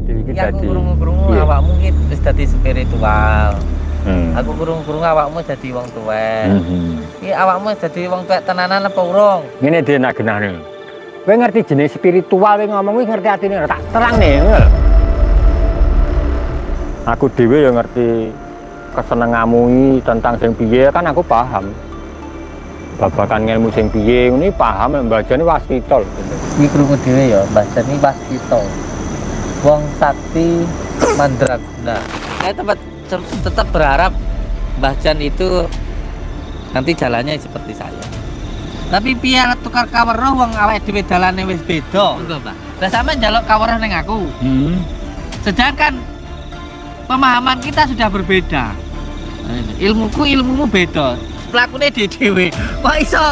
Iki Aku dadi. krungu-krungu Iya. awakmu ki wis dadi spiritual. Hmm. Aku krungu-krungu awakmu dadi wong tuwek. Hmm. Iki awakmu dadi wong tuwek tenanan apa urung? Ngene dhewe nak genahne. Kowe ngerti jenis spiritual kowe ngomong kuwi ngerti atine tak terang nih. Aku dhewe ya ngerti kesenenganmu tentang sing piye kan aku paham. Babakan ilmu sing piye ngene paham mbajane waskita lho. Iki krungu dhewe ya, Mbah Jan iki pas kita. Wong sakti mandraguna. Saya tetap berharap Mbah Jan itu nanti jalannya seperti saya. Tapi piye tukar kaweruh wong awake dhewe dalane wis beda. Engko, Mbah. Lah sampean njaluk kaweruh ning aku. Sedangkan pemahaman kita sudah berbeda. Ilmumu beda. Pelakune dhewe. Kok iso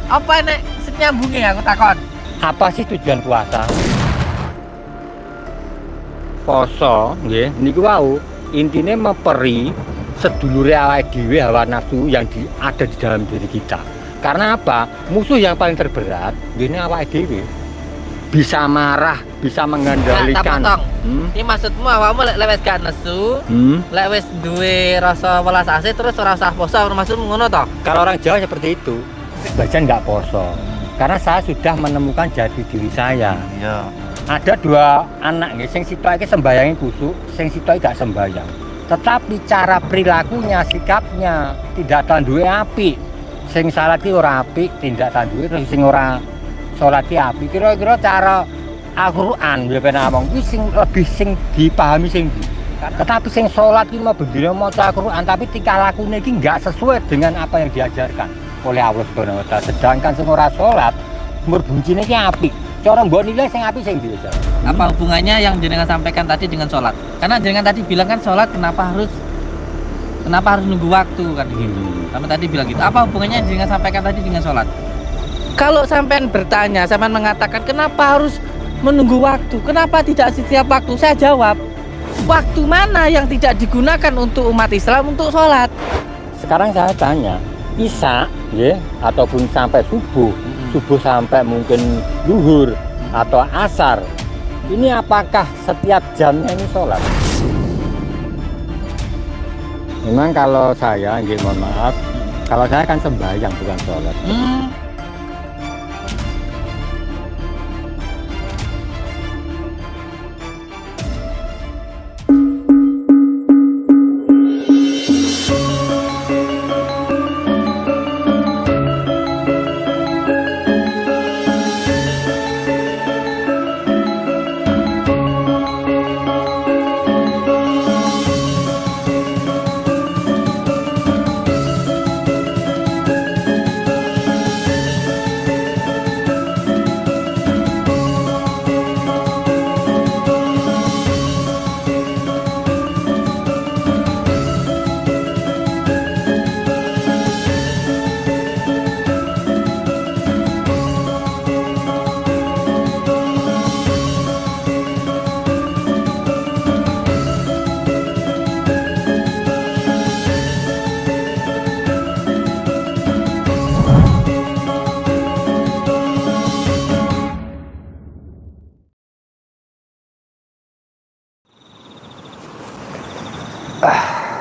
apa nek nyambunge aku takon. Apa sih tujuan puasa? Poso nggih niku wau intine meperi sedulure awake dhewe hawa nafsu yang ada di dalam diri kita. Karena apa? Musuh yang paling terberat ini awake dhewe. Bisa marah, bisa mengendalikan. Tak potong. Ini maksudmu awakmu lek wis gak nesu, lek wis duwe rasa welas asih terus ora usah poso, maksudmu ngono to? Kalau orang Jawa seperti itu, bagian nggak poso. Karena saya sudah menemukan jati diri saya. Iya. Ada dua anak nggih sing sitok iki sembayangin kusuk, sing sitok gak sembayang. Tetapi cara perilakunya, sikapnya tidak tanduke apik. Sing salat iki ora apik, tindak tanduke terus sing ora salat iki apik. Kira-kira cara Al-Qur'an ya ben ngomong iki sing lebih sing dipahami sing ndi. Tetapi sing salat iki mau bendina maca Al-Qur'an tapi tingkah lakune iki enggak sesuai dengan apa yang diajarkan oleh Allah Subhanahu wa taala. Sedangkan sing ora salat merbuncine iki apik. Cara mbok nilai sing apik sing ndi aja. Apa hubungannya yang jenengan sampaikan tadi dengan sholat? Karena jenengan tadi bilang kan sholat kenapa harus nunggu waktu kan gitu. Sampai tadi bilang gitu. Apa hubungannya yang jenengan sampaikan tadi dengan sholat? Kalau sampean bertanya, sampean mengatakan kenapa harus menunggu waktu? Kenapa tidak setiap waktu? Saya jawab, waktu mana yang tidak digunakan untuk umat Islam untuk sholat? Sekarang saya tanya, Isya ya ataupun sampai subuh, subuh sampai mungkin zuhur atau asar. Ini apakah setiap jamnya ini sholat? Memang kalau saya, mohon maaf, kalau saya kan sembahyang bukan sholat.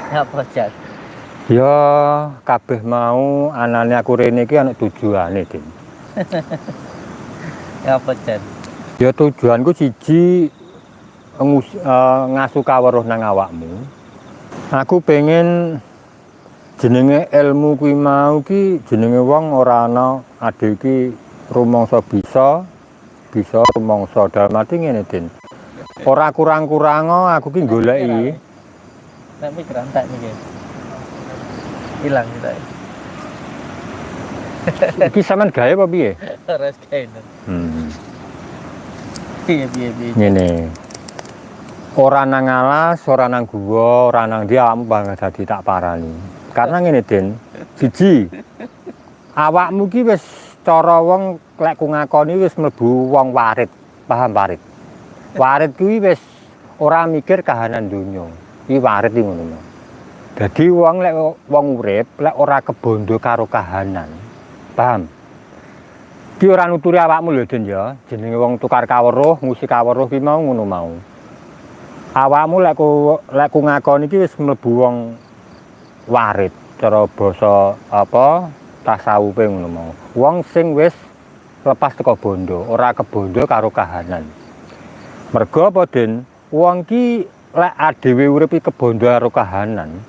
Ya apa Jan? Ya kabeh mau anane aku rene iki ana tujuane, Din. Ya apa Jan? Ya tujuanku siji ngasu kaweruh nang awakmu. Aku pengen jenenge ilmu kuwi mau ki jenenge wong ora ana ade iki rumangsa bisa rumangsa dalem arti ngene, Din. Ora kurang-kurang aku ki goleki. Nek pikiran tak mikir. Hilang kita. Iki sampean gawe apa piye? Ora kaino. Piye. Ngene. Ora nang alas, ora nang guwa, ora nang ndi awakmu bakal dadi tak parani. Karena ngene, Den. Siji. Awakmu ki wis cara wong lek ku ngakoni wis mlebu wong warit. Paham warit? Warit kuwi wis ora mikir kahanan donya. Iki warit iki ngono. Dadi wong lek wong urip lek ora kebondo karo kahanan. Paham? Ki ora nuturi awakmu lho, Den ya. Jenenge wong tukar kaweruh, musik kaweruh ki mau ngono mau. awakmu lek ku ngakoni iki wis mlebu wong warit cara basa apa tasawufe ngono mau. Wong sing wis lepas teko bondo, ora kebondo karo kahanan. Mergo apa Den? Wong ki lek dhewe urip iki kebondo karo kahanan.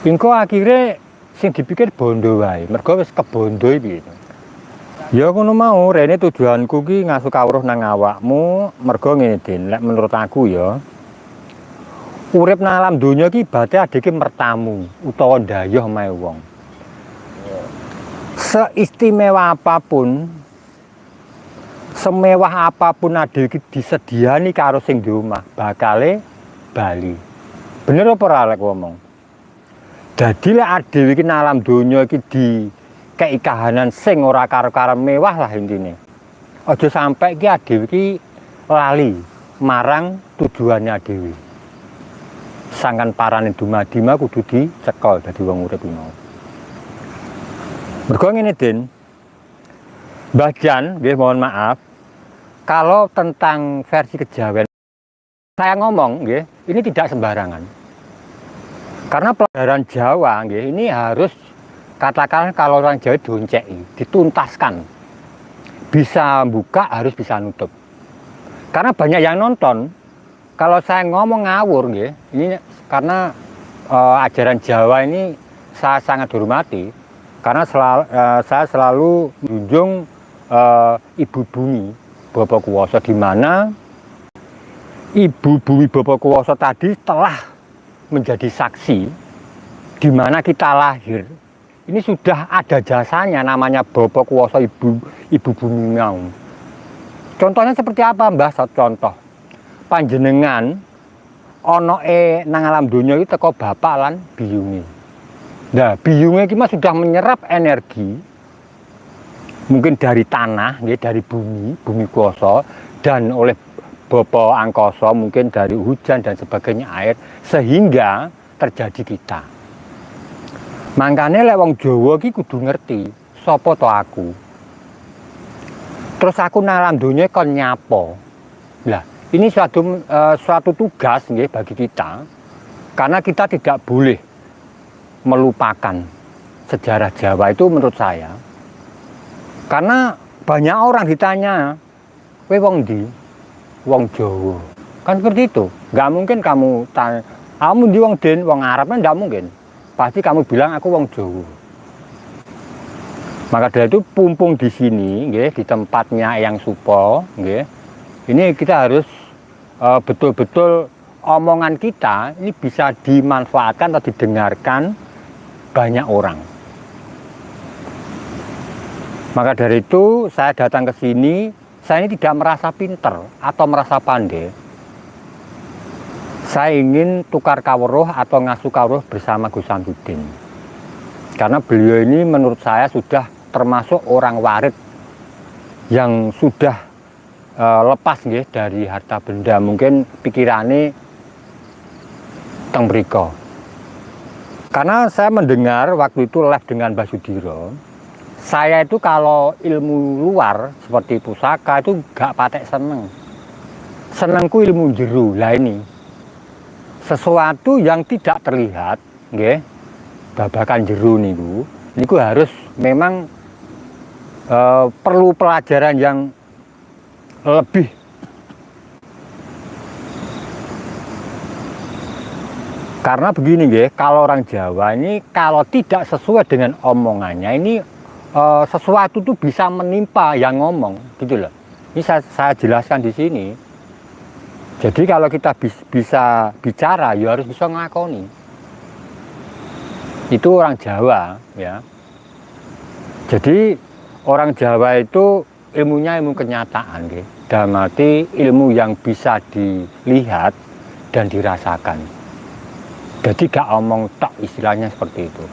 Engko akhire sing dipikir bondo wae, mergo wis kebondo iki. Ya ngono mau, rene tujuanku ki ngasuh kawruh nang awakmu, mergo ngene Den, lek menurut aku ya urip nang alam donya ki berarti adike mertamu utawa ndayoh mae wong. Seistimewa apapun, semewah apapun adike disediani karo sing di omah, bakale bali. Bener apa ora lek ngomong? Dadi lek dhewe iki nang alam donya iki dikei kahanan sing ora karo-karo mewah lah intine. Aja sampai iki dhewe iki lali marang tujuannya dhewe. Sangkan parane dumadi mah kudu dicekel dadi wong urip iki mau. Mergo ngene Den. Mbah Jan, nggih mohon maaf. Kalau tentang versi kejawen saya ngomong nggih, ini tidak sembarangan. Karena pelajaran Jawa nggih, ini harus katakan kalau orang Jawa dionceki, dituntaskan. Bisa buka harus bisa nutup. Karena banyak yang nonton. Kalau saya ngomong ngawur nggih, ini karena ajaran Jawa ini saya sangat hormati karena saya selalu menjunjung ibu bumi Bapa Kuwasa, di mana ibu bumi Bapa Kuwasa tadi telah menjadi saksi di mana kita lahir. Ini sudah ada jasanya namanya Bapa Kuwasa ibu bumi mau. Contohnya seperti apa Mbah? Satu contoh. Panjenengan ono nang alam donya iki teko bapak lan biyunge. Nah, biyunge iki mah sudah menyerap energi mungkin dari tanah, nggih, dari bumi kuwasa, dan oleh Bapa Angkasa mungkin dari hujan dan sebagainya air sehingga terjadi kita. Mangkane lek wong Jawa iki kudu ngerti sapa to aku. Terus aku nang alam donya kon nyapa. Lah, ini suatu tugas nggih bagi kita, karena kita tidak boleh melupakan sejarah Jawa itu menurut saya. Karena banyak orang ditanya, kowe wong ndi? Wong Jawa. Kan seperti itu. Nggak mungkin kamu tanya, kamu ndi wong Den, wong Arab kan nggak mungkin. Pasti kamu bilang aku wong Jawa. Maka dari itu pumpung di sini, nggih, di tempatnya Eyang Supa, nggih. Ini kita harus betul-betul omongan kita ini bisa dimanfaatkan atau didengarkan banyak orang. Maka dari itu saya datang ke sini, saya ini tidak merasa pinter atau merasa pandai. Saya ingin tukar kawruh atau ngasuh kawruh bersama Gus Samsudin. Karena beliau ini menurut saya sudah termasuk orang warit yang sudah lepas nggih dari harta benda, mungkin pikirannya teng mriko. Karena saya mendengar waktu itu live dengan Mbah Sudiro, saya itu kalau ilmu luar seperti pusaka itu gak patek seneng. Senengku ilmu jero. Lah ini sesuatu yang tidak terlihat, nggih, babakan jero niku harus memang perlu pelajaran yang lebih. Karena begini nggih, kalau orang Jawa ini kalau tidak sesuai dengan omongannya ini sesuatu tuh bisa menimpa yang ngomong, gitu loh. Ini saya jelaskan di sini. Jadi kalau kita bisa bicara, ya harus bisa ngakoni. Itu orang Jawa, ya. Jadi orang Jawa itu ilmunya ilmu kenyataan, gitu. Dalam arti ilmu yang bisa dilihat dan dirasakan. Jadi gak omong tok, istilahnya seperti itu.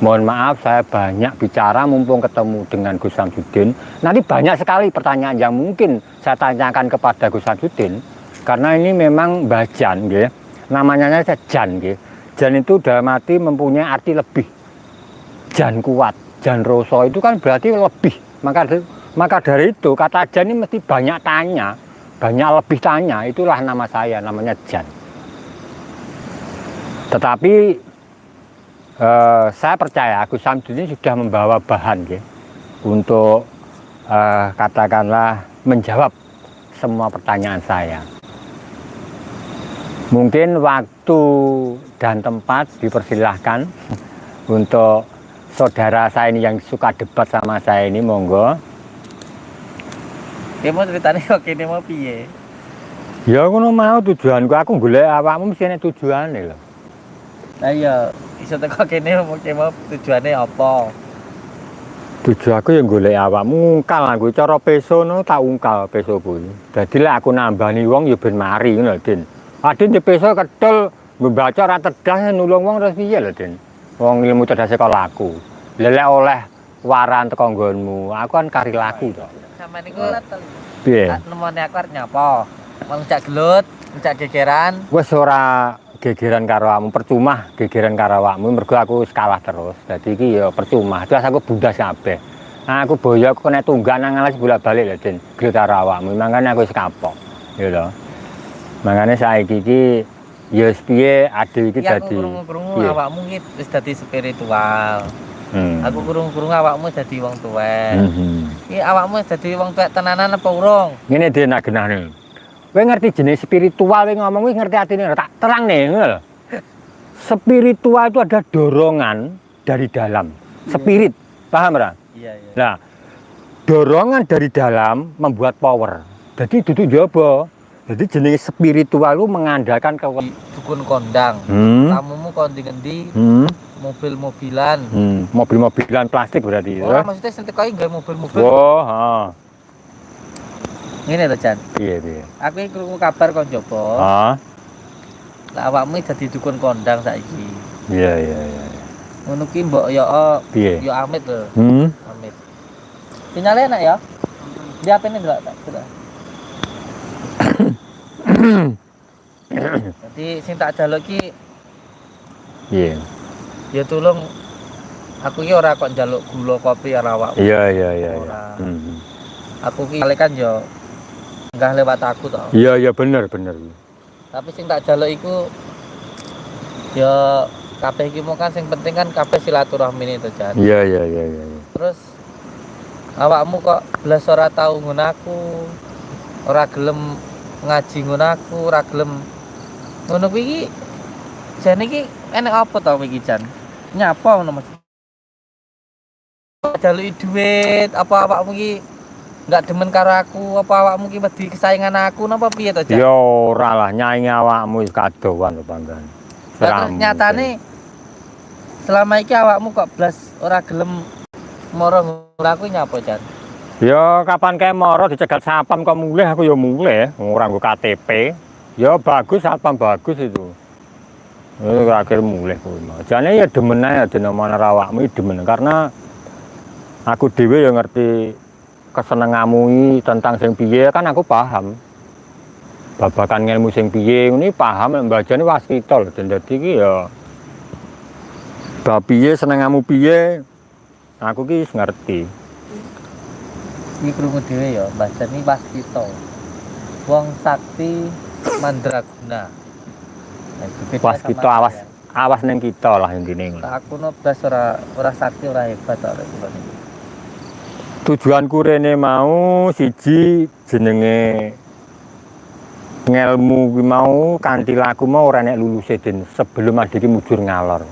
Mohon maaf saya banyak bicara mumpung ketemu dengan Gus Samsudin. Nanti banyak sekali pertanyaan yang mungkin saya tanyakan kepada Gus Samsudin. Karena ini memang Mbah Jan, gitu. Namanya saya Jan, gitu. Jan itu dalam arti mempunyai arti lebih. Jan kuat, Jan Roso itu kan berarti lebih. Maka dari itu kata Jan ini mesti banyak tanya. banyak lebih tanya, itulah nama saya, namanya Jan. Tetapi saya percaya Agus Samsudin sudah membawa bahan ya, untuk katakanlah menjawab semua pertanyaan saya. Mungkin waktu dan tempat dipersilahkan untuk saudara saya ini yang suka debat sama saya ini, monggo. Ki mau ceritane kok kene mau piye? Ya ngono mau tujuanku, aku golek awakmu mesti ana tujuane lho. Lah iya, iso teko kene mau tujuane apa? Tujuanku yang golek awakmu ngungkal aku cara peso no tak ungkal peso kuwi. Dadi lek aku nambani wong ya ben mari ngono lho, Din. Adin di peso kedel membaca ra tedah nulung wong terus piye lho, Din. Wong ilmu cerdas sekolah aku. Lelek oleh waran teko nggonmu, aku kan kari laku to. Sampeyan niku Piye? nemone aku arep nyapa? Mau ngejak gelut, ngejak gegeran. Wes ora gegeran karo awakmu, percuma gegeran karo awakmu mergo aku wis kalah terus. Dadi iki ya percuma. Terus aku bundas kabeh. Nah, aku boyo aku kena tunggang nang alas bolak-balik lho, Din. Gelut karo awakmu, mangkane aku wis kapok. Ya lho. Mangkane saiki iki ya wis piye ade iki dadi. Aku krungu awakmu iki wis dadi spiritual. Aku krungu awakmu dadi wong tuwek. Iki awakmu dadi wong tuwek tenanan apa urung? Ngene Din nak genahne. Kowe ngerti jenis spiritual kowe ngomong kuwi ngerti atine tak terang nih, ngono lho. Spiritual itu ada dorongan dari dalam. Spirit, paham ora? Iya, iya. Nah, dorongan dari dalam membuat power. Jadi dudu njaba. Jadi jenis spiritual itu mengandalkan ke Dukun kondang. Tamumu kondi ngendi? Mobil-mobilan. Mobil-mobilan plastik berarti. Ora maksudnya sing teko iki nggawe mobil-mobil. Oh, heeh. Ngene lho, Jan. Piye piye? Aku iki krungu kabar kon njaba. Ah. Lah awakmu dadi dukun kondang saiki. Iya, iya, iya. Ngono ki mbok yo Piye? yo amit lho. Amit. Sinyale enak ya? Di HP-ne ndelok tak. Jadi sing tak jaluk ki Iya. ya tolong aku ki ora kok njaluk gula kopi ora awakmu. Iya, iya, iya. Aku ki kan yo enggak lewat aku to. Iya, iya bener, bener. Tapi sing tak jaluk iku ya kabeh iki mau kan sing penting kan kabeh silaturahmi itu Jan. Iya, iya, iya, iya. Terus awakmu kok blas ora tau ngono aku. Ora gelem ngaji ngono aku, ora gelem ngono kuwi iki jane iki enek apa to iki Jan? Nyapa ngono Mas? Jaluki duit apa awakmu iki enggak demen karo aku, apa awakmu ki wedi kesayangan aku napa piye to, Jan? Ya ora lah, nyaingi awakmu wis kadowan lho panggan. Nyatane selama iki awakmu kok blas ora gelem moro aku nyapa, Jan? Ya kapan kae moro dicegat sapam kok mulih aku ya mulih, ora nggo KTP. Ya bagus sapam bagus itu. Akhir mulih kuwi. Jane ya demen ae denemen awakmu demen karena aku dhewe ya ngerti kesenenganmu tentang sing piye kan aku paham. Babakan ilmu sing piye ngene paham mbajane waskita lho dadi iki ya bab piye senenganmu piye aku ki wis ngerti. Iki krungu dhewe ya mbajane waskita. Wong sakti mandraguna. Waskita awas ning kita lah intine. Aku no blas ora sakti ora hebat ora iki. Tujuanku rene mau siji jenenge ngelmu kuwi mau kanthi laku mau ora nek luluse Den sebelum adiki mujur ngalor.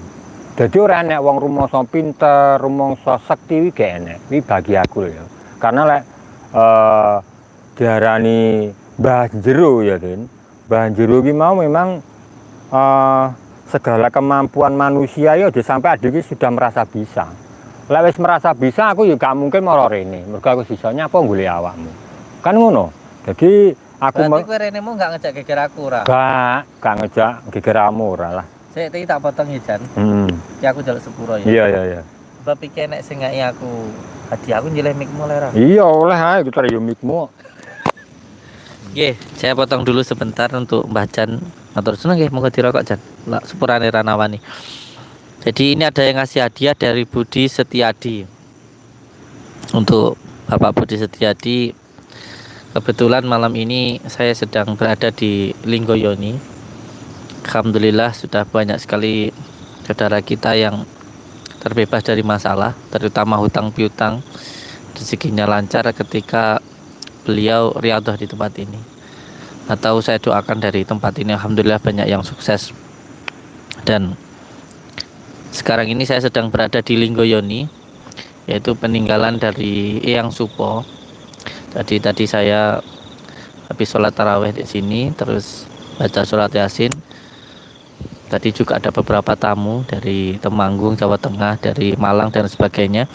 Dadi ora nek wong rumangsa pinter, rumangsa sekti iki gak enek. Iki bagi aku ya. Karena lek diarani mbah jero ya Den. Mbah jero ki mau memang segala kemampuan manusia ya aja sampai adiki sudah merasa bisa. Lek wis merasa bisa aku ya gak mungkin mara rene. Mergo aku sisanya apa golek awakmu. Kan ngono. Jadi aku berarti kowe renemu gak ngejak geger aku ora? Gak ngejak gegermu ora lah. Sik iki tak potong ya, Jan. Ki aku njaluk sepuro ya. Iya, iya, iya. Sebab iki nek sing ngai aku hadiah aku nyilih mikmu ora. Iya, oleh ae kita yo mikmu. Nggih, saya potong dulu sebentar untuk Mbah Jan. Matur seneng nggih, monggo dirokok Jan. Lah sepurane ranawani. Jadi ini ada yang ngasih hadiah dari Budi Setiadi. Untuk Bapak Budi Setiadi Kebetulan malam ini saya sedang berada di Linggoyoni. Alhamdulillah sudah banyak sekali saudara kita yang terbebas dari masalah, terutama hutang piutang, rezekinya lancar ketika beliau riyadhah di tempat ini. Atau saya doakan dari tempat ini, alhamdulillah banyak yang sukses. Dan sekarang ini saya sedang berada di Linggoyoni, yaitu peninggalan dari Eyang Supo. Tadi saya habis sholat taraweh di sini, terus baca surat Yasin. Tadi juga ada beberapa tamu dari Temanggung, Jawa Tengah, dari Malang dan sebagainya.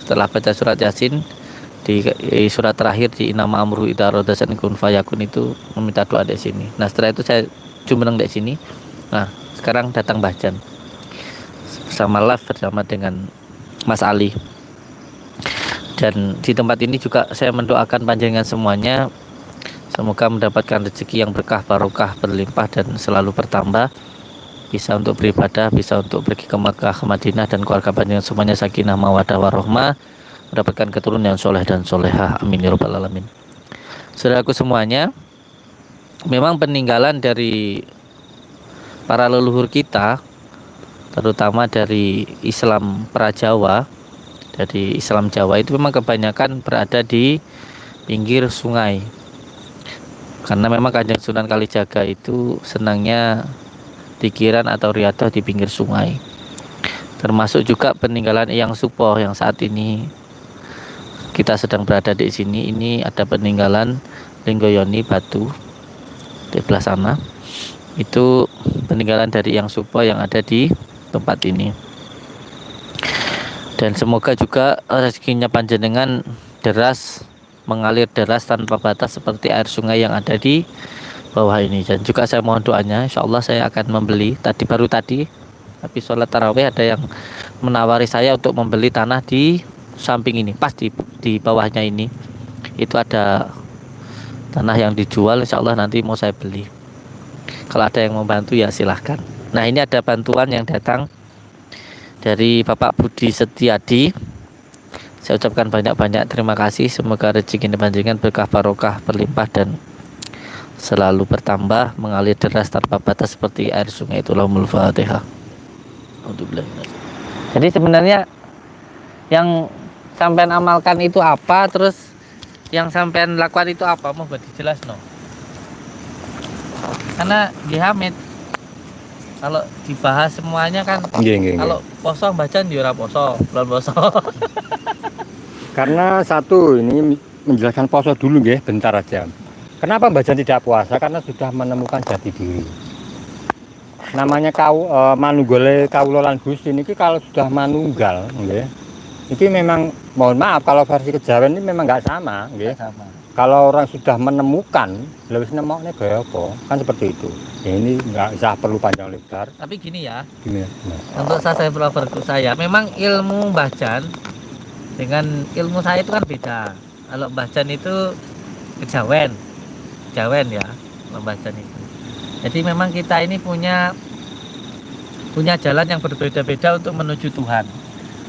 Setelah baca surat Yasin, di surat terakhir di Inama Amruhu Idza arada syai'an kun fayakun itu meminta doa di sini. Nah, setelah itu saya jumeneng di sini. Nah, sekarang datang Mbah Jan bersama live bersama dengan Mas Ali. Dan di tempat ini juga saya mendoakan panjenengan semuanya semoga mendapatkan rezeki yang berkah, barokah, berlimpah dan selalu bertambah. Bisa untuk beribadah, bisa untuk pergi ke Makkah, ke Madinah, dan keluarga panjenengan semuanya sakinah, mawaddah, warahmah, mendapatkan keturunan yang soleh dan solehah. Amin ya rabbal alamin. Saudaraku semuanya, memang peninggalan dari para leluhur kita, terutama dari Islam Prajawa, dari Islam Jawa itu memang kebanyakan berada di pinggir sungai. Karena memang Kanjeng Sunan Kalijaga itu senangnya pikiran atau riyadhah di pinggir sungai. Termasuk juga peninggalan Eyang Supo yang saat ini kita sedang berada di sini. Ini ada peninggalan Linggoyoni Batu di belah sana. Itu peninggalan dari Eyang Supo yang ada di tempat ini. Dan semoga juga rezekinya panjenengan deras, mengalir deras tanpa batas seperti air sungai yang ada di bawah ini. Dan juga saya mohon doanya, insya Allah saya akan membeli. Baru tadi habis sholat tarawih ada yang menawari saya untuk membeli tanah di samping ini, pas di bawahnya ini. Itu ada tanah yang dijual, insya Allah nanti mau saya beli. Kalau ada yang membantu ya silahkan. Nah, ini ada bantuan yang datang dari Bapak Budi Setiadi. Saya ucapkan banyak-banyak terima kasih. Semoga rezeki panjenengan berkah, barokah, berlimpah dan selalu bertambah, mengalir deras tanpa batas seperti air sungai. Itulah Al-Fatihah. Jadi sebenarnya yang sampean amalkan itu apa, terus yang sampean lakukan itu apa, mau buat dijelas no? Karena di Hamid kalau dibahas semuanya kan, kalau poso bacaan di ora poso, belum poso. Karena satu ini menjelaskan poso dulu nggih, bentar aja. Kenapa Mbah Jan tidak puasa? Karena sudah menemukan jati diri. Namanya manunggale kawula lan Gusti niki kalau sudah manunggal nggih. Ini memang mohon maaf kalau versi kejawen ini memang nggak sama nggih. Kalau orang sudah menemukan, lebih nemokne gaya apa? Kan seperti itu. Ya, ini nggak usah perlu panjang lebar. Tapi gini ya. Gini. Untuk saya memang ilmu Mbah Jan dengan ilmu saya itu kan beda. Kalau Mbah Jan itu kejawen ya, Mbah Jan itu. Jadi memang kita ini punya jalan yang berbeda-beda untuk menuju Tuhan.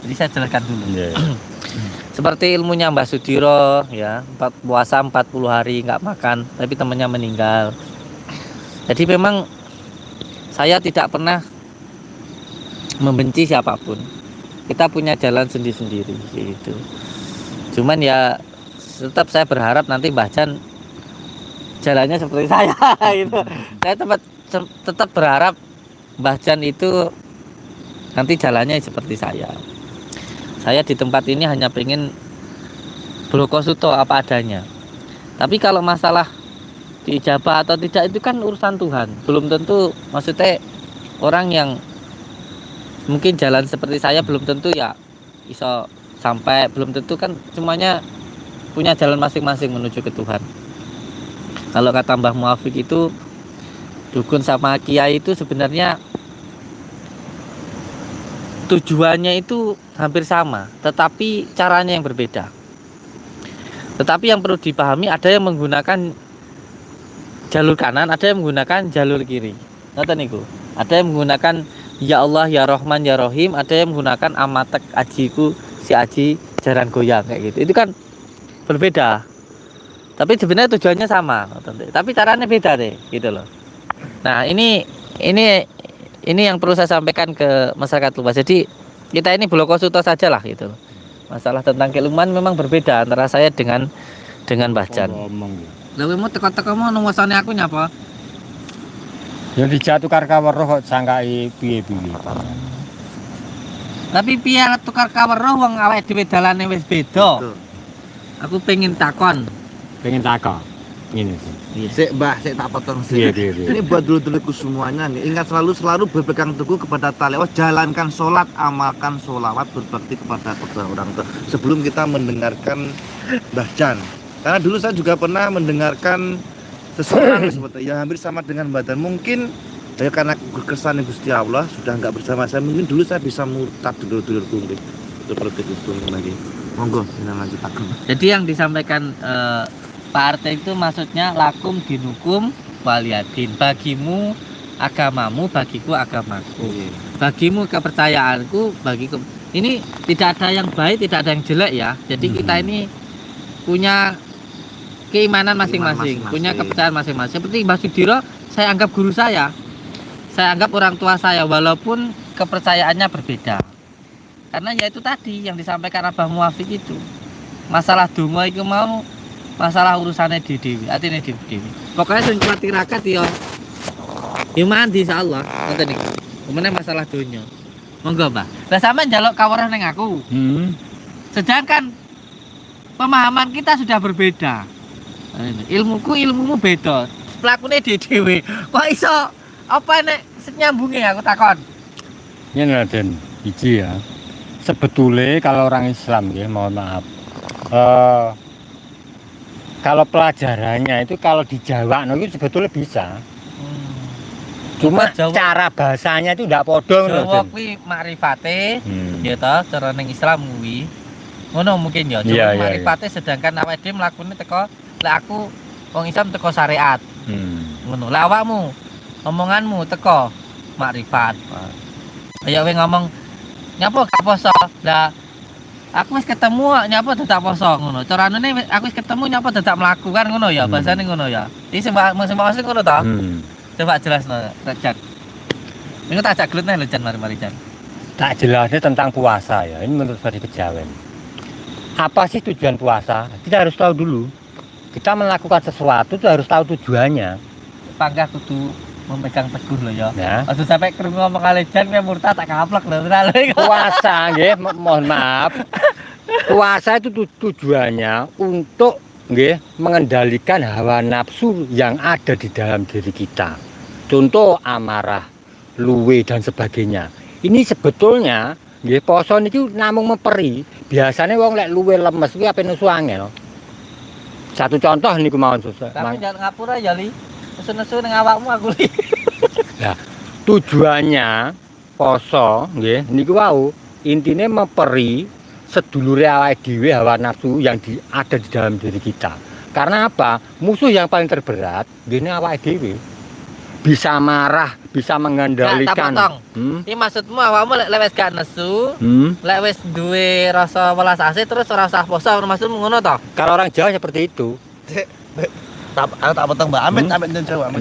Jadi saya jelaskan dulu. Seperti ilmunya Mbah Sudiro ya, puasa 40 hari nggak makan, tapi temannya meninggal. Jadi memang saya tidak pernah membenci siapapun. Kita punya jalan sendiri-sendiri gitu. Cuman ya tetap saya berharap nanti Mbah Jan jalannya seperti saya gitu. Saya tetap berharap Mbah Jan itu nanti jalannya seperti saya. Saya di tempat ini hanya pengen brokosuto apa adanya. Tapi kalau masalah diijabah atau tidak itu kan urusan Tuhan. Belum tentu, maksudnya orang yang mungkin jalan seperti saya belum tentu ya iso sampai, belum tentu kan, semuanya punya jalan masing-masing menuju ke Tuhan. Kalau kata Mbah Muafiq itu, dukun sama kiai itu sebenarnya tujuannya itu hampir sama, tetapi caranya yang berbeda. Tetapi yang perlu dipahami, ada yang menggunakan jalur kanan, ada yang menggunakan jalur kiri. Ngoten niku. Ada yang menggunakan ya Allah, ya Rahman, ya Rahim, ada yang menggunakan amatek ajiku si aji jaran goyang kayak gitu. Itu kan berbeda. Tapi sebenarnya tujuannya sama, tapi caranya beda deh, gitu loh. Nah, ini yang perlu saya sampaikan ke masyarakat luas. Jadi kita ini blokosuto saja lah gitu. Masalah tentang keilmuan memang berbeda antara saya dengan Mbah Jan. Lha kowe mau teko-teko mau nuwasane aku nyapa? Ya dijatukar kaweruh kok sangkai piye-piye. Tapi piye tukar kaweruh wong awake dhewe dalane wis beda. Aku pengen takon. Pengen takon. Ngene. Sik Mbah, sik tak potong sik. Iya, iya, iya. Ini buat dulur-dulurku semuanya nih. Ingat selalu berpegang teguh kepada tali. Jalankan sholat, amalkan sholawat, berbakti kepada kedua orang tua. Sebelum kita mendengarkan Mbah Jan. Karena dulu saya juga pernah mendengarkan seseorang seperti yang hampir sama dengan Mbah Jan. Mungkin ya karena kekesan Gusti Allah sudah nggak bersama saya. Mungkin dulu saya bisa murtad dulur-dulurku mungkin. Seperti itu lagi. Monggo, kita lanjutakan. Jadi yang disampaikan Pak RT itu maksudnya lakum dinukum waliyadin. Bagimu agamamu, bagiku agamaku. Bagimu kepercayaanku, bagiku. Ini tidak ada yang baik, tidak ada yang jelek ya. Jadi kita ini punya keimanan masing-masing, punya kepercayaan masing-masing. Seperti Mbah Sudiro, saya anggap guru saya anggap orang tua saya, walaupun kepercayaannya berbeda. Karena ya itu tadi yang disampaikan Abah Muafiq itu. Masalah donga itu mau masalah urusannya di dewi, artinya di dewi. Pokoknya sing kuat tirakat ya mandi insyaallah. Ngoten iki. Kemudian masalah dunia. Monggo, Mbah. Lah sampean njaluk kaweruh ning aku. Sedangkan pemahaman kita sudah berbeda. Ilmumu beda. Pelakune dhewe. Kok iso apa nek nyambunge aku takon. Ngene Den, iki ya. Sebetulnya kalau orang Islam ya, mohon maaf. Kalau pelajarannya itu kalau di Jawa itu sebetulnya bisa. Cuma Jawa, cara bahasanya itu ndak podo ngono. Jawa kuwi makrifate, ya ta, cara ning Islam kuwi. Ngono mungkin ya, cuma makrifate sedangkan awake dhewe mlakune teko lek aku wong Islam teko syariat. Ngono. Lah awakmu omonganmu teko makrifat. Ya kowe ngomong nyapa gak poso. Lah aku wis ketemu nyapa dadak poso ngono. Carane aku wis ketemu nyapa dadak mlaku kan ngono ya, bahasane ngono ya. Iki sing ngono ta? Coba jelasno, Jan. Ini tak ajak gelut nih lho Jan, mari Jan. Tak jelasnya tentang puasa ya. Ini menurut saya kejawen. Apa sih tujuan puasa? Kita harus tahu dulu. Kita melakukan sesuatu itu harus tahu tujuannya. Panggah kudu memegang teguh lho ya. Ya. Aduh sampai krungu ngomong kali Jan kowe murtad tak kaplek lho. Puasa nggih, mohon maaf. Puasa itu tujuannya untuk nggih mengendalikan hawa nafsu yang ada di dalam diri kita. Contoh amarah, luwe dan sebagainya. Ini sebetulnya nggih poso niki namung memperi. Biasanya wong lek luwe lemes kuwi ape nesu angel. Satu contoh niku mawon susah. Tapi jangan ngapura ya Li. Nesu-nesu ning awakmu aku Li. Nah, tujuannya poso nggih niku wau intine memperi sedulure awake dhewe hawa nafsu yang ada di dalam diri kita. Karena apa? Musuh yang paling terberat ngene awake dhewe. Bisa marah, bisa mengendalikan. Ini maksudmu awakmu lek wis gak nesu, lek wis duwe rasa welas asih terus ora usah poso, maksudmu ngono to? Kalau orang Jawa seperti itu. Tak potong Mbak Amit Jawa.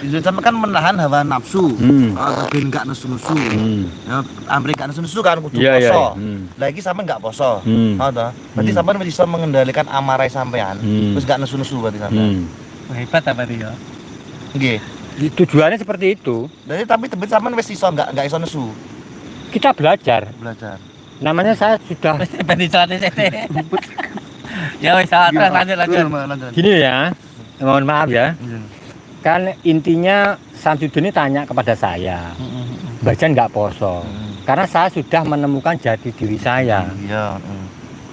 Sama kan menahan hawa nafsu, ben nggak nesu-nesu. Ya, ambil nggak nesu-nesu kan kudu poso. Lagi sampean nggak poso, berarti sampean bisa mengendalikan amarah sampean, terus nggak nesu-nesu berarti sampean. Hebat apa dia? Nggih. Tujuannya seperti itu. Jadi tapi sampean wis iso nggak iso nesu. Kita belajar. Namanya saya sudah. Ya wis, lanjut. Gini ya, mohon maaf ya. Kan intinya Samsudin ini tanya kepada saya, Mbah Jan nggak poso, karena saya sudah menemukan jati diri saya.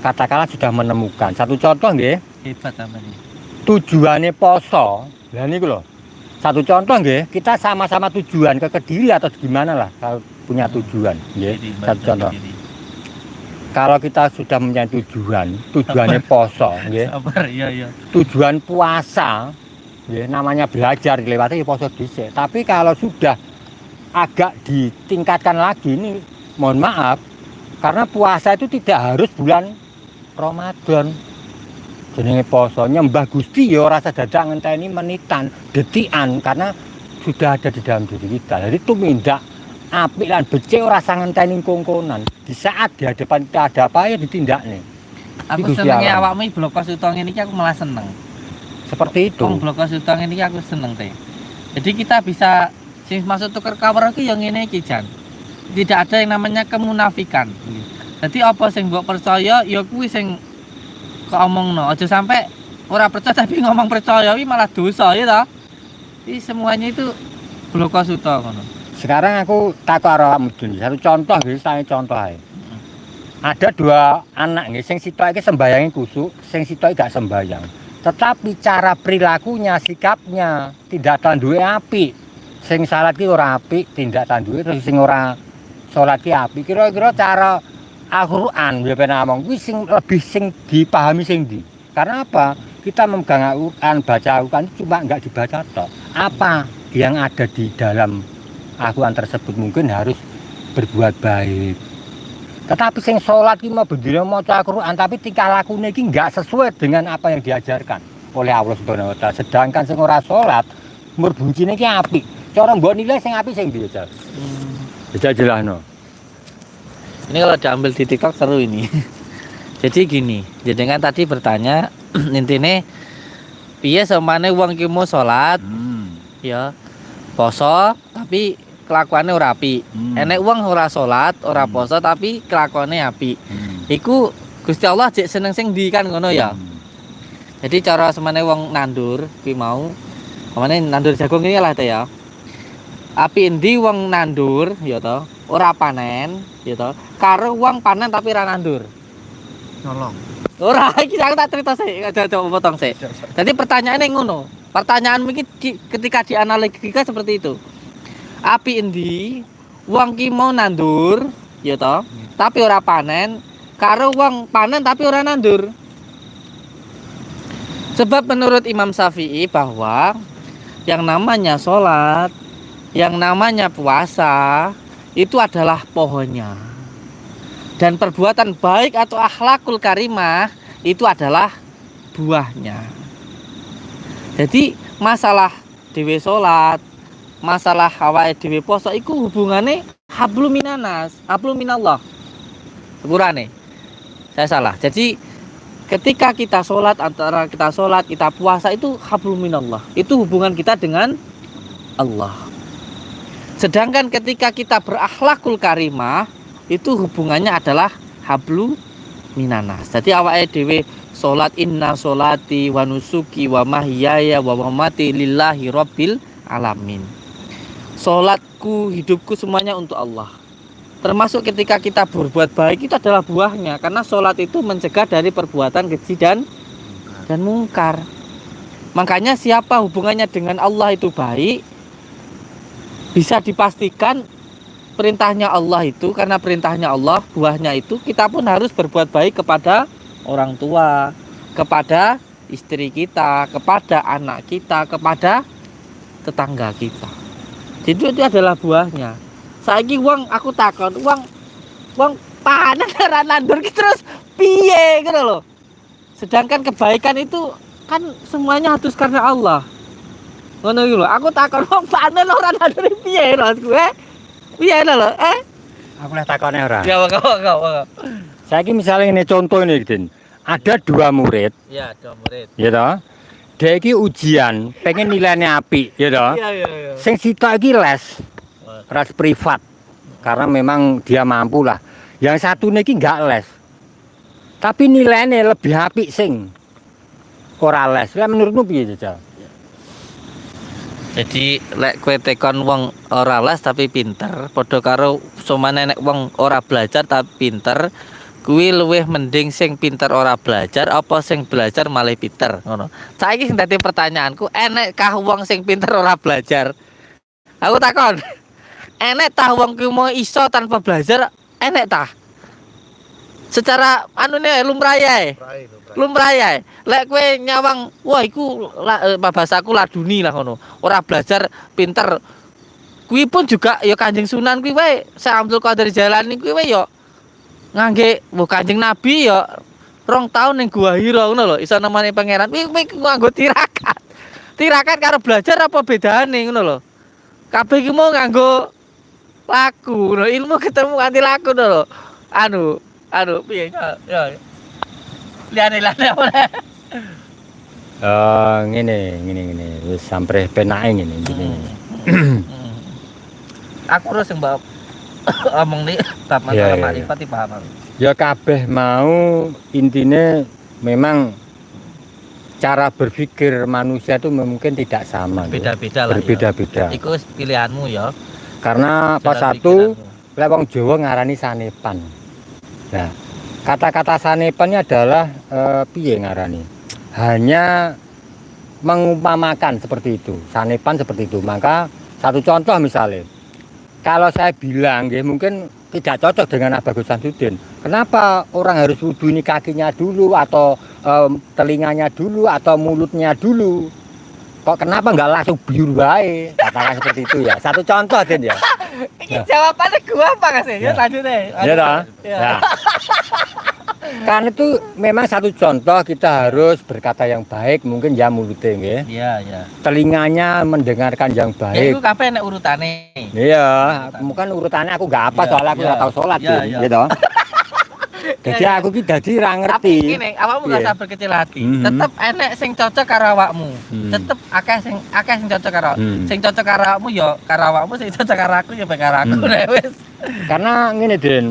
Katakanlah sudah menemukan. Satu contoh nggih. Hebat sampean. Tujuannya poso, lah niku lho. Satu contoh nggih, kita sama-sama tujuan ke Kediri atau gimana lah kalau punya tujuan nggih. Satu contoh. Kalau kita sudah mempunyai tujuannya poso nggih. Sabar, iya. Tujuan puasa ya, namanya belajar dilewati poso dhisik. Tapi kalau sudah agak ditingkatkan lagi ini mohon maaf karena puasa itu tidak harus bulan Ramadan. jenenge poso nyembah Gusti ya ora sedadak ngenteni menitan, detikan karena sudah ada di dalam diri kita. Jadi tumindak apik lan becik ora sang ngenteni kongkonan. Di saat di hadapan kita ada apa ya ditindakne. Aku Gusti senenge alam. awakmu blokos utang ini aku malah seneng. Seperti itu. Wong blokos utang ini aku seneng teh. Jadi kita bisa sing masuk tuker kamar iki yang ngene iki Jan. Tidak ada yang namanya kemunafikan. Jadi apa sing mbok percaya ya kuwi sing kok omongno. Aja sampai ora percaya tapi ngomong percaya iki malah dosa ya toh. Jadi semuanya itu blokos utang ngono. Sekarang aku takut awakmu dulu. Satu contoh nggih, saya contoh ae. Ada dua anak nggih sing sitoke sembayange kusuk, sing sitoke gak sembayang. Tetapi cara perilakunya, sikapnya tidak tanduke apik. Sing salat ki ora apik, tindak tanduke terus sing ora salat ki apik. Kira-kira cara Al-Qur'an ya ben ngomong kuwi sing lebih sing dipahami sing ndi. Karena apa? Kita memegang Al-Qur'an, baca Al-Qur'an cuma enggak dibaca tok. Apa yang ada di dalam Al-Qur'an tersebut mungkin harus berbuat baik. Tetapi sing salat ki mau bendina maca Al-Qur'an tapi tingkah lakune iki enggak sesuai dengan apa yang diajarkan oleh Allah Subhanahu wa taala. Sedangkan sing ora salat merbuncine ki apik. Cara mbok nilai sing apik sing ndi ya, Jal? Bisa jelasno. Ini kalau diambil di TikTok seru ini. Jadi gini, jadi kan tadi bertanya intine piye samane wong ki mau salat ya poso tapi kelakuannya ora apik. Enek wong ora salat, ora poso tapi kelakuannya apik. Iku Gusti Allah jek seneng sing ndi kan ngono ya. Jadi cara semane wong nandur kuwi mau pamane nandur jagung ini lah ya. Api endi wong nandur ya to, ora panen ya to. Karo wong panen tapi ora nandur. Nyolong. Ora, iki aku tak cerita sih, coba potong sih. Jadi pertanyaannya ngono. Pertanyaan mungkin ketika dianalisa seperti itu. Api endi wong ki mau nandur ya toh tapi ora panen karo wong panen tapi ora nandur. Sebab menurut Imam Syafi'i bahwa yang namanya sholat, yang namanya puasa itu adalah pohonnya. Dan perbuatan baik atau akhlakul karimah itu adalah buahnya. Jadi masalah dhewe sholat, masalah awake dhewe poso iku hubungane hablum minanas, hablum minallah. Sepurane. Saya salah. Jadi ketika kita sholat, antara kita sholat, kita puasa itu hablum minallah. Itu hubungan kita dengan Allah. Sedangkan ketika kita berakhlakul karimah, itu hubungannya adalah hablu minanas. Jadi awake dhewe sholat inna sholati wa nusuki wa mahyaya wa mamati lillahi rabbil alamin. Sholatku, hidupku semuanya untuk Allah. Termasuk ketika kita berbuat baik itu adalah buahnya. Karena sholat itu mencegah dari perbuatan keji dan mungkar. Makanya siapa hubungannya dengan Allah itu baik, bisa dipastikan perintahnya Allah itu, karena perintahnya Allah, buahnya itu, kita pun harus berbuat baik kepada orang tua, kepada istri kita, kepada anak kita, kepada tetangga kita. Jadi itu adalah buahnya. Saiki wong aku takon, wong panen ora nandur terus piye gitu loh. Sedangkan kebaikan itu kan semuanya harus karena Allah. Ngono iki lho, aku takon wong panen ora nandur piye lho gue. Piye lho? Aku lah takone ora. Ya kau. Saiki misalnya ini contoh ini, Din. Ada dua murid, Ya, dua murid. ya toh. Dia iki ujian, pengen nilainya apik, ya toh. Iya. Sing sitok iki les privat. Karena memang dia mampu lah. Yang satu niki enggak les. Tapi nilainya lebih apik sing ora les. Lah menurutmu piye, Jajal? Jadi lek kowe tekon wong ora les tapi pinter, padha karo somane nek wong ora belajar tapi pinter, kuwi luwih mending sing pinter ora belajar apa sing belajar malah pinter, ngono. Saiki sing dadi pertanyaanku, enek kah wong sing pinter ora belajar? Aku takon. Enek tah wong ki mau iso tanpa belajar? Enek tah? Secara anune lumrah yae. Lumrah yae. Lek kowe nyawang, wah iku bahasaku laduni lah ngono. Ora belajar pinter. Kuwi pun juga ya Kanjeng Sunan kuwi wae, Syekh Abdul Qadir Jalani kuwi wae ya ngangge Kanjeng Nabi ya 2 tahun ning Gua Hira ngono lho, iso nemani pangeran. Kuwi nganggo tirakat. Tirakat karo belajar apa bedane ngono lho. Kabeh iki mau nganggo laku, ngono. Ilmu ketemu kanthi laku ngono lho. Anu piye ya. Liane apa. Ngene wis sampai penake ngene. Aku terus yang mbak omong nih bab Iya, masalah iya, makrifat paham aku. Ya kabeh mau intine memang cara berpikir manusia itu mungkin tidak sama. Beda-beda lah. Berbeda-beda. Iku wis pilihanmu ya. Karena pas Jalan satu pikiranmu. lek wong Jawa ngarani sanepan. Nah, kata-kata sanepan ini adalah piye ngarani? Hanya mengumpamakan seperti itu. Sanepan seperti itu. Maka satu contoh misalnya, kalau saya bilang ya mungkin tidak cocok dengan Bagus Samsudin. Kenapa orang harus wudhu ini kakinya dulu atau telinganya dulu atau mulutnya dulu? Kok kenapa nggak langsung biur bae? Katakan seperti itu ya. Satu contoh Den ya. Ini jawabannya gua apa nggak sih? Ya. Lanjut deh. Ya toh? Ya. Kan itu memang satu contoh kita harus berkata yang baik mungkin ya mulutnya nggih. Iya. Telinganya mendengarkan yang Ya baik. iku kabeh nek urutane. Iya, mungkin urutannya aku nggak apa Iya, soalnya aku iya. nggak tahu sholat Iya, ya, iya. gitu. Jadi Iya, iya. aku ki dadi ra Tapi ngerti. gini, awakmu gak Iya. usah berkecil hati. Mhm. Tetep enek sing cocok karo awakmu. Hmm. Tetep akeh sing cocok karo. Hmm. Sing cocok karo awakmu ya karo awakmu, sing cocok karo aku ya bae karo aku. Hmm. Nek wis. Karena ngene Den,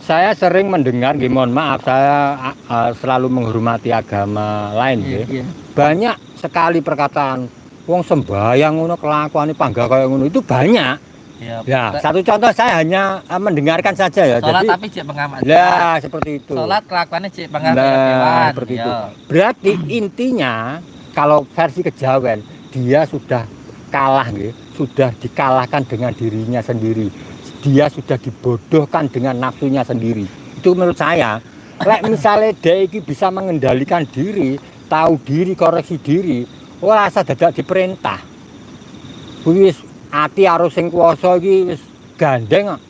saya sering mendengar, nggih mohon maaf saya selalu menghormati agama lain nggih. Iya. Banyak sekali perkataan wong sembayang ngono kelakuane panggah kaya ngono itu banyak. Iya. Ya, satu contoh saya hanya mendengarkan saja ya. Salat Jadi tapi cek pengamat. lah seperti itu. Salat kelakuannya cek pengamat. Nah, seperti itu. Berarti intinya kalau versi kejawen dia sudah kalah nggih, sudah dikalahkan dengan dirinya sendiri. Dia sudah dibodohkan dengan nafsunya sendiri. Itu menurut saya. Lek misalnya dia iki bisa mengendalikan diri, tahu diri, koreksi diri, ora rasa dadak diperintah. Wis ati arus sing kuwasa iki wis gandeng kok.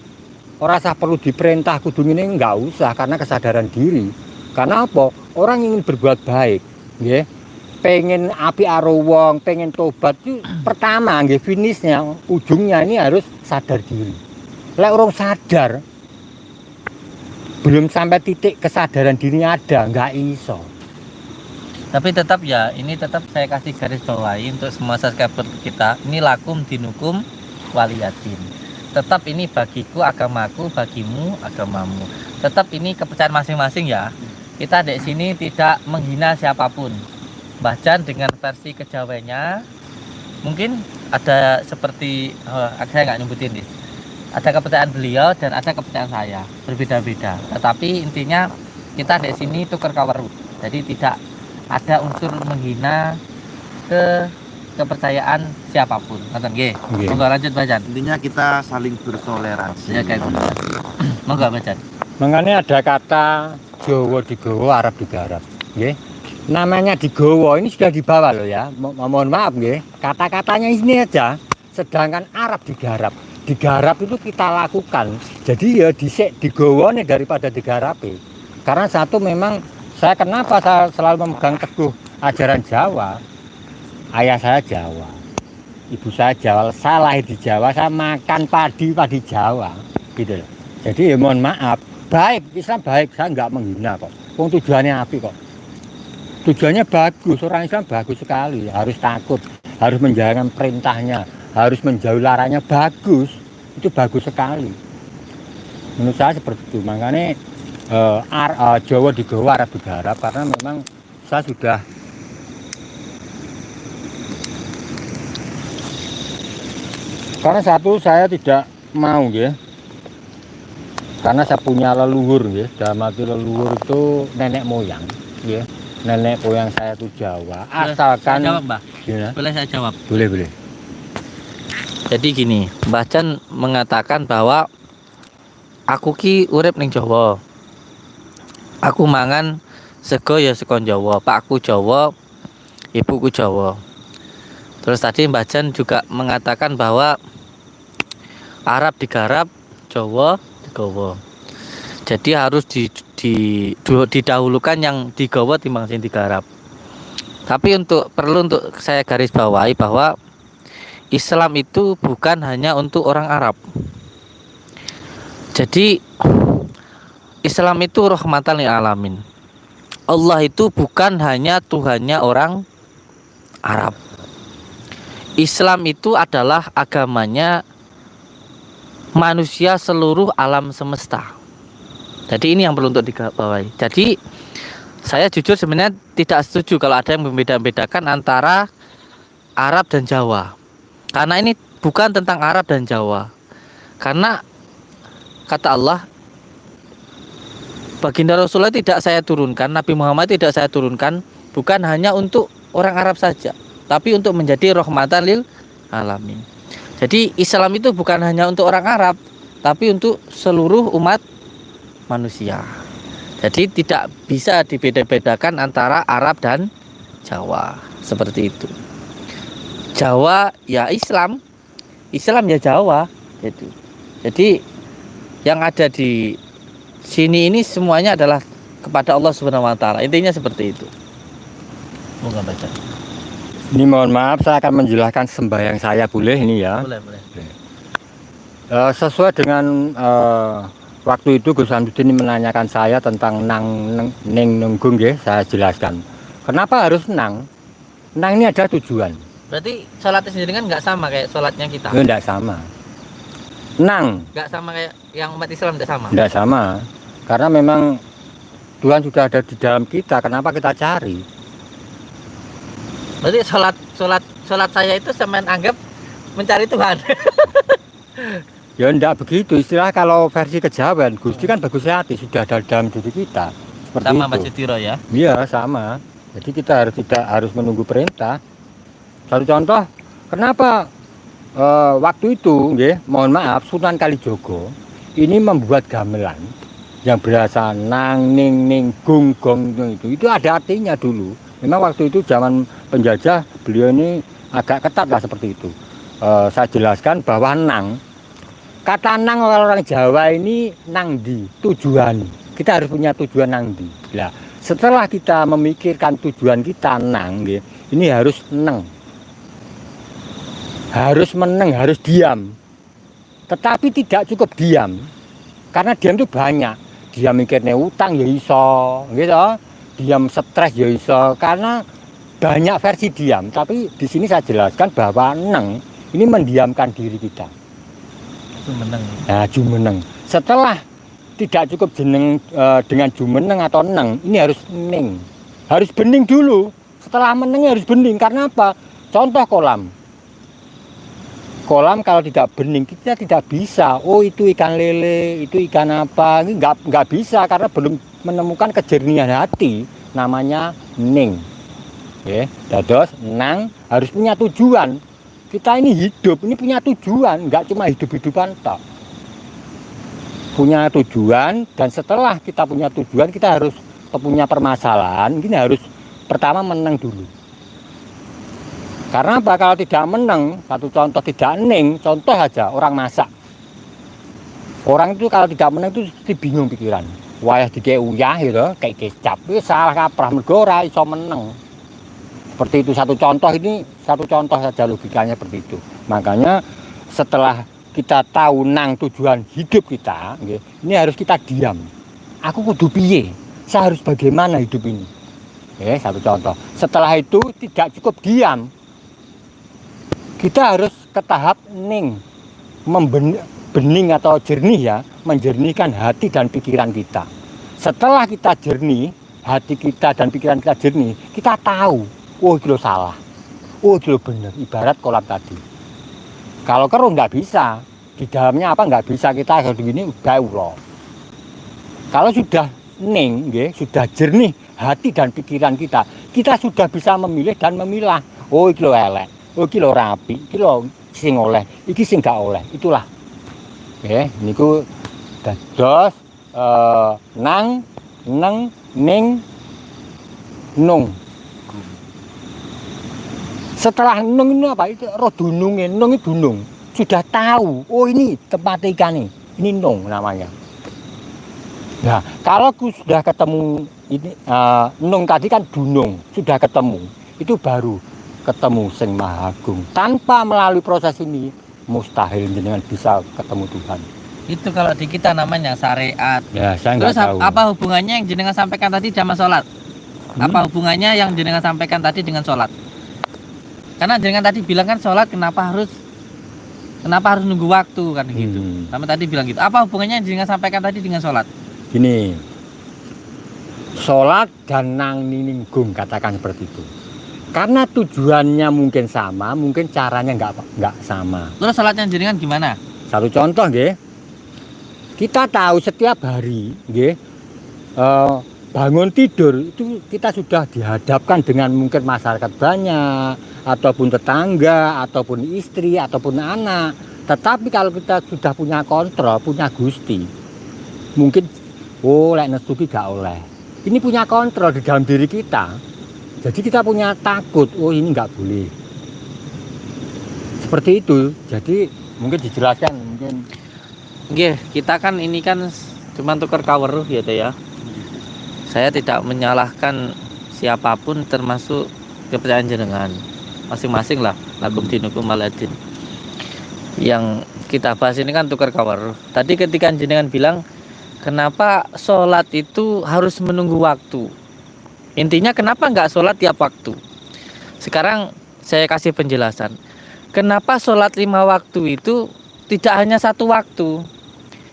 Ora usah perlu diperintah kudu ngene enggak usah karena kesadaran diri. Karena apa? Orang ingin berbuat baik, nggih. Pengen api karo wong, pengen tobat itu pertama nggih finishnya, ujungnya ini harus sadar diri. Lek orang sadar belum sampai titik kesadaran dirinya ada, enggak iso. Tapi tetap ya, ini tetap saya kasih garis bawahi untuk semua subscriber kita. Ini lakum dinukum waliyatin. Tetap ini bagiku agamaku, bagimu agamamu. Tetap ini kepercayaan masing-masing ya. Kita di sini tidak menghina siapapun. Bahkan dengan versi kejawennya mungkin ada seperti saya nggak nyebutin nih. Ada kepercayaan beliau dan ada kepercayaan saya, berbeda-beda. Tetapi intinya kita di sini tukar kaweru. Jadi tidak ada unsur menghina kepercayaan siapapun. Ngoten nggih. Nggih. Monggo lanjut Bajan. Intinya kita saling bertoleransi. Ya kayak gitu. Monggo Bajan. Makanya ada kata Jawa digawa, Arab digarap, nggih. Namanya digawa ini sudah dibawa loh ya. Mohon maaf nggih. Kata-katanya ini aja. Sedangkan Arab digarap. Digarap itu kita lakukan. Jadi ya dhisik digawa nih daripada digarapi. Karena satu memang saya kenapa saya selalu memegang teguh ajaran Jawa. Ayah saya Jawa. Ibu saya Jawa, saya lahir di Jawa, saya makan padi Jawa. Gitu loh. Jadi ya mohon maaf. Baik, Islam baik, saya nggak menghina kok. Wong tujuannya api kok. Tujuannya bagus, orang Islam bagus sekali. Harus takut, harus menjalankan perintahnya, harus menjauhi larangannya, bagus. Itu bagus sekali. Menurut saya seperti itu. Makanya Jawa digawa, Arab digarap, karena memang saya sudah karena satu saya tidak mau ya. Karena saya punya leluhur ya, dalam arti leluhur itu nenek moyang ya. Nenek moyang saya itu Jawa. Asalkan Saya jawab, Mbah. ya, Boleh saya jawab? boleh. Jadi gini, Mbah Jan mengatakan bahwa aku ki urip ning Jawa. Aku mangan sego ya sego Jawa, pakku Jawa, ibuku Jawa. Terus tadi Mbah Jan juga mengatakan bahwa Arab digarap, Jawa digawa. Jadi harus didahulukan yang digawa timbang sing digarap. Tapi perlu untuk saya garis bawahi bahwa Islam itu bukan hanya untuk orang Arab. Jadi Islam itu rahmatan lil alamin. Allah itu bukan hanya Tuhannya orang Arab. Islam itu adalah agamanya manusia seluruh alam semesta. Jadi ini yang perlu untuk digarisbawahi. Jadi saya jujur sebenarnya tidak setuju kalau ada yang membeda-bedakan antara Arab dan Jawa. Karena ini bukan tentang Arab dan Jawa. Karena kata Allah, baginda Rasulullah tidak saya turunkan, Nabi Muhammad tidak saya turunkan bukan hanya untuk orang Arab saja, tapi untuk menjadi rahmatan lil alamin. Jadi Islam itu bukan hanya untuk orang Arab, tapi untuk seluruh umat manusia. Jadi tidak bisa dibeda-bedakan antara Arab dan Jawa, seperti itu. Jawa ya Islam, Islam ya Jawa, gitu. Jadi yang ada di sini ini semuanya adalah kepada Allah Subhanahu wa taala. Intinya seperti itu. Moga baca. Ini mohon maaf, saya akan menjelaskan sembahyang saya, boleh ini ya? Boleh. Sesuai dengan waktu itu Gus Samsudin menanyakan saya tentang ning nunggung ya, saya jelaskan. Kenapa harus nang? Nang ini ada tujuan. Berarti sholatnya sendiri kan nggak sama kayak sholatnya kita? Enggak sama. Nang Nggak sama kayak yang umat Islam, nggak sama? enggak sama. Karena memang Tuhan sudah ada di dalam kita, kenapa kita cari? Berarti sholat saya itu sampean anggap mencari Tuhan. Ya enggak begitu, istilah kalau versi kejawen, Gusti kan bagus hati, sudah ada dalam diri kita. Seperti Sama itu. Masjid Tiro ya? Iya sama. Jadi kita tidak harus menunggu perintah. Satu contoh, kenapa waktu itu, mohon maaf, Sunan Kalijogo ini membuat gamelan yang berasa nang ning ning gung gong itu ada artinya dulu. Memang waktu itu zaman penjajah beliau ini agak ketat lah seperti itu. Saya jelaskan bahwa nang, kata nang orang Jawa ini nang di tujuan. Kita harus punya tujuan nang di. Nah, setelah kita memikirkan tujuan kita nang, ini harus neng, harus meneng, harus diam. Tetapi tidak cukup diam, karena diam itu banyak. Diam mikirnya utang ya iso, gitu. Diam stres ya iso, karena banyak versi diam. Tapi di sini saya jelaskan bahwa neng ini mendiamkan diri kita. Jumeneng. Nah, jumeneng. Setelah tidak cukup jeneng dengan jumeneng atau neng, ini harus ning. Harus bening dulu. Setelah meneng harus bening. Karena apa? Contoh kolam. Kolam kalau tidak bening kita tidak bisa. Oh itu ikan lele, itu ikan apa? Ini nggak bisa karena belum menemukan kejernihan hati. Namanya ning. Dados nang harus punya tujuan. Kita ini hidup, ini punya tujuan, nggak cuma hidup-hidupan tok. Punya tujuan, dan setelah kita punya tujuan, kita harus punya permasalahan, ini harus pertama menang dulu. Karena apa? Kalau tidak menang, satu contoh tidak ning, contoh aja orang masak. Orang itu kalau tidak menang itu bingung pikiran. Wayah dikei uyah gitu, kayak kecap, itu salah kaprah, mergo ora iso menang. Seperti itu satu contoh saja logikanya seperti itu. Makanya setelah kita tahu nang tujuan hidup kita, ini harus kita diam. Aku kudu piye? Saya harus bagaimana hidup ini? Satu contoh. Setelah itu tidak cukup diam. Kita harus ke tahap ning, bening atau jernih ya, menjernihkan hati dan pikiran kita. Setelah kita jernih, hati kita dan pikiran kita jernih, kita tahu, oh itu salah, oh itu benar, ibarat kolam tadi. Kalau keruh nggak bisa, di dalamnya apa nggak bisa kita harus begini, udah. Kalau sudah ning, sudah jernih hati dan pikiran kita, kita sudah bisa memilih dan memilah, oh itu elek, oh iki lho rapi, iki lho sing oleh, iki sing gak oleh. Itulah. Niku dados nang, neng, ning, nung. Setelah nung ini apa? Itu roh dunungnya, nung itu dunung. Sudah tahu, oh ini tempat ikan ini nung namanya. Nah, kalau sudah ketemu ini, Nung tadi kan Dunung sudah ketemu, itu baru ketemu Sing Maha Agung. Tanpa melalui proses ini, mustahil jenengan bisa ketemu Tuhan. Itu kalau di kita namanya syariat. Ya, saya Terus nggak tahu. apa hubungannya yang jenengan sampaikan tadi sama sholat? Apa hubungannya yang jenengan sampaikan tadi dengan sholat? Karena jenengan tadi bilang kan sholat kenapa harus nunggu waktu kan gitu. Sama tadi bilang gitu. Apa hubungannya yang jenengan sampaikan tadi dengan sholat? Gini, sholat dan nang nininggung katakan seperti itu. Karena tujuannya mungkin sama, mungkin caranya nggak sama. Terus sholatnya jenengan gimana? Satu contoh, nggih. Kita tahu setiap hari, nggih, bangun tidur itu kita sudah dihadapkan dengan mungkin masyarakat banyak, ataupun tetangga, ataupun istri, ataupun anak. Tetapi kalau kita sudah punya kontrol, punya Gusti, mungkin lek nesuki gak oleh. Ini punya kontrol di dalam diri kita. Jadi kita punya takut, ini nggak boleh. Seperti itu. Jadi mungkin dijelaskan mungkin. Oke, kita kan ini kan cuma tukar kaweruh gitu ya. Saya tidak menyalahkan siapapun termasuk kepercayaan jenengan. Masing-masing lah, lakum dinukum waladin. Yang kita bahas ini kan tukar kaweruh. Tadi ketika jenengan bilang kenapa sholat itu harus menunggu waktu? Intinya kenapa nggak sholat tiap waktu? Sekarang saya kasih penjelasan. Kenapa sholat 5 waktu itu tidak hanya 1 waktu?